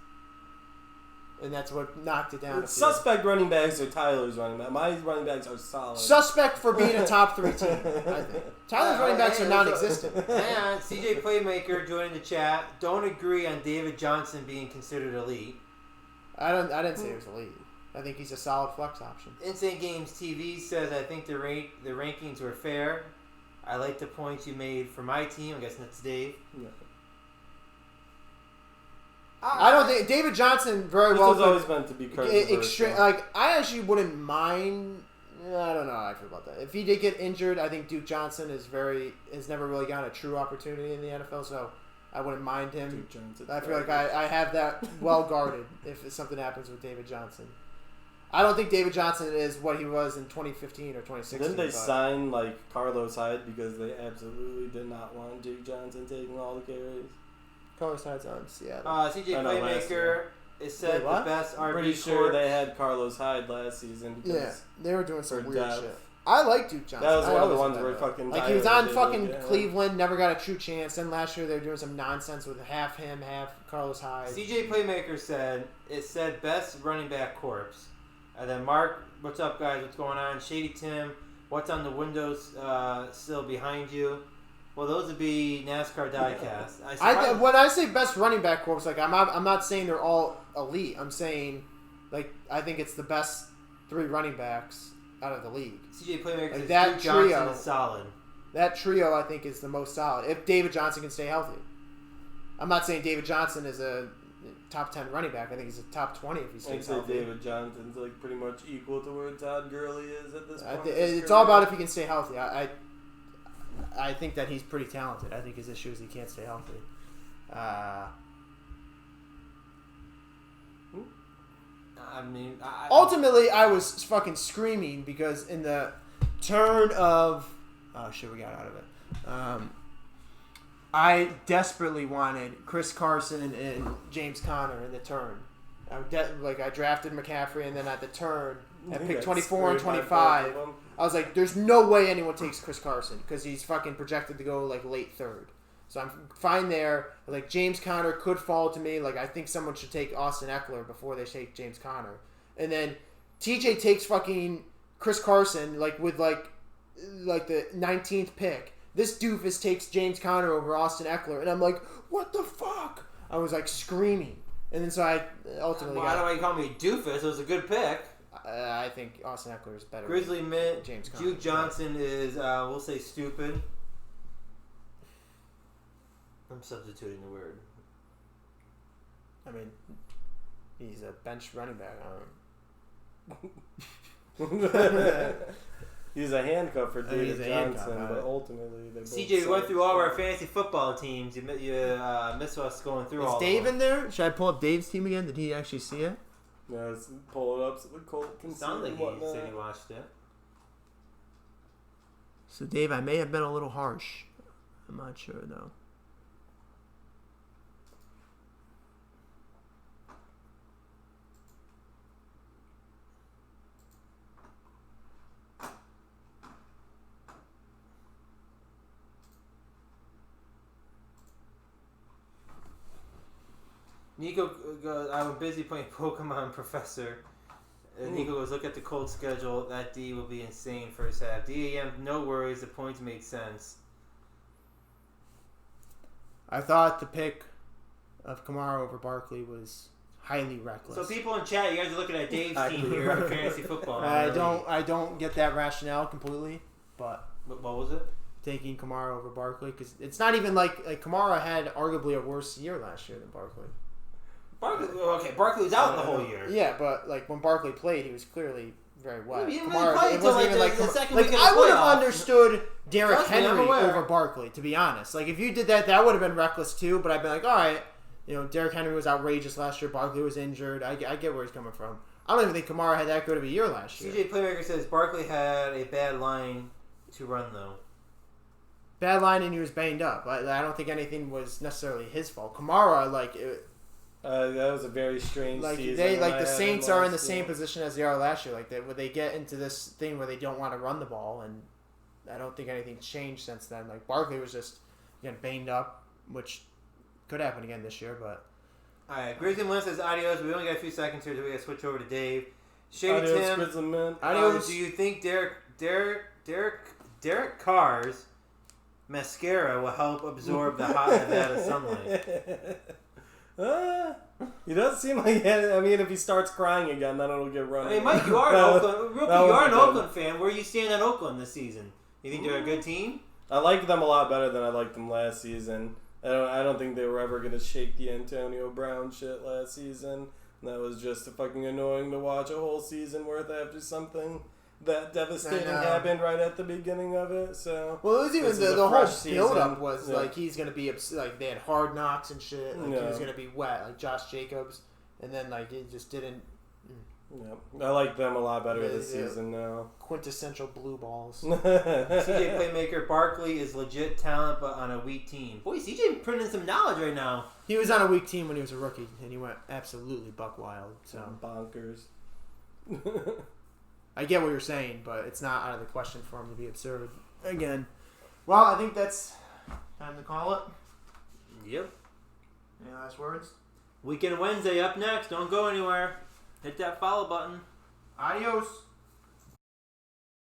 And that's what knocked it down. a few. Suspect running backs are Tyler's running back. My running backs are solid. Suspect for being a top 3 team, I think. Tyler's running backs are non-existent. Hang on, CJ Playmaker joining the chat. Don't agree on David Johnson being considered elite. I didn't say he was elite. I think he's a solid flex option. Insane Games TV says I think the rankings were fair. I like the points you made for my team. I guess that's Dave. Yeah. I don't think David Johnson very This well was could always meant to be controversial. extreme. Like I actually wouldn't mind. I don't know how I feel about that. If he did get injured, I think Duke Johnson has never really gotten a true opportunity in the NFL, so I wouldn't mind him. Duke Johnson. I feel like I have that well guarded if something happens with David Johnson. I don't think David Johnson is what he was in 2015 or 2016. Didn't they but- sign like Carlos Hyde because they absolutely did not want Duke Johnson taking all the carries? Carlos Hyde's on Seattle. CJ I know, last Playmaker year. is said Wait, the what? best I'm RB pretty sure corps. they had Carlos Hyde last season because Yeah, they were doing some for weird depth. shit. I like Duke Johnson. That was I one of the always ones said where that. fucking like he was on Tyler fucking did it, yeah. Cleveland, never got a true chance. Then last year they were doing some nonsense with half him, half Carlos Hyde. CJ Playmaker said best running back corpse. And then Mark, what's up guys? What's going on? Shady Tim, what's on the windows sill behind you? Well, those would be NASCAR diecast. When I say best running back corps, like I'm not saying they're all elite. I'm saying like I think it's the best 3 running backs out of the league. CJ Playmaker Like says that Duke Johnson trio. is solid. That trio I think is the most solid. If David Johnson can stay healthy. I'm not saying David Johnson is a top 10 running back. I think he's a top 20 if he I'd stays say healthy. David Johnson's like pretty much equal to where Todd Gurley is at this point. It's all about if he can stay healthy. I think that he's pretty talented. I think his issue is he can't stay healthy. I mean, Ultimately, I was fucking screaming because in the turn of... Oh, shit, we got out of it. I desperately wanted Chris Carson and James Conner in the turn. I drafted McCaffrey, and then at the turn, at pick 24 and 25, I was like, there's no way anyone takes Chris Carson because he's fucking projected to go like late third. So I'm fine there. Like James Conner could fall to me. Like I think someone should take Austin Eckler before they take James Conner. And then TJ takes fucking Chris Carson like with like the 19th pick. This doofus takes James Conner over Austin Eckler, and I'm like, what the fuck? I was like screaming. And then so I ultimately I don't know why you call me a doofus. It was a good pick. I think Austin Eckler is better. Grizzly than Mint, James Conner. Duke Johnson is, we'll say, stupid. I'm substituting the word. I mean, he's a bench running back. He's a handcuff for David he's a Johnson, handcuff, but ultimately they both CJ, we went suck, through all of our so- fantasy football teams. You missed us going through all Is Dave of them. in there? Should I pull up Dave's team again? Did he actually see it? Yeah, let's pull it up so the Colt can see Sounds like and he whatnot. said he watched it. So, Dave, I may have been a little harsh. I'm not sure, though. Nico goes, I was busy playing Pokemon Professor. And Nico goes, look at the Colts schedule. That D will be insane first half. DAM, no worries. The points made sense. I thought the pick of Kamara over Barkley was highly reckless. So people in chat, you guys are looking at Dave's team here in fantasy football. I don't get that rationale completely, but What was it? taking Kamara over Barkley because it's not even like Kamara had arguably a worse year last year than Barkley. Barkley was out the whole year. Yeah, but like when Barkley played, he was clearly very wet. He didn't really play it until, wasn't like, even the second like week of the I would have playoffs. understood Derrick Trust me, I'm Henry aware. over Barkley, to be honest. Like if you did that, that would have been reckless too. But I'd been like, all right, Derrick Henry was outrageous last year. Barkley was injured. I get where he's coming from. I don't even think Kamara had that good of a year last year. CJ Playmaker says Barkley had a bad line to run though. Bad line and he was banged up. I don't think anything was necessarily his fault. Kamara, that was a very strange season. the Saints are in the same position as they are last year. Like when they get into this thing where they don't want to run the ball, and I don't think anything's changed since then. Like Barkley was just getting banged up, which could happen again this year. But Alright, Grizzly Moon says adios. We only got a few seconds here, so we gotta switch over to Dave. Shady Adios, Tim, Grizzly Man. adios. do you think Derek Carr's mascara will help absorb the hot Nevada sunlight? He does seem like. I mean, if he starts crying again, then it'll get running. Hey, Mike, you are an Oakland rookie. that You would are be an good. Oakland fan. Where are you standing on Oakland this season? You think they're a good team? I like them a lot better than I liked them last season. I don't think they were ever going to shake the Antonio Brown shit last season. That was just fucking annoying to watch a whole season worth after something that devastating happened right at the beginning of it. So well, it was even this is a the whole fresh build up season. was Yeah. like he's gonna be like they had Hard Knocks and shit. Like he Yeah. was gonna be wet, like Josh Jacobs, and then like it just didn't. Yeah, I like them a lot better Yeah, this yeah. season now. Quintessential blue balls. CJ Playmaker, Barkley is legit talent, but on a weak team. Boy, CJ printing some knowledge right now. He was on a weak team when he was a rookie, and he went absolutely buck wild. So Bonkers. I get what you're saying, but it's not out of the question for him to be absurd again. Well, I think that's time to call it. Yep. Any last words? Weekend Wednesday up next. Don't go anywhere. Hit that follow button. Adios.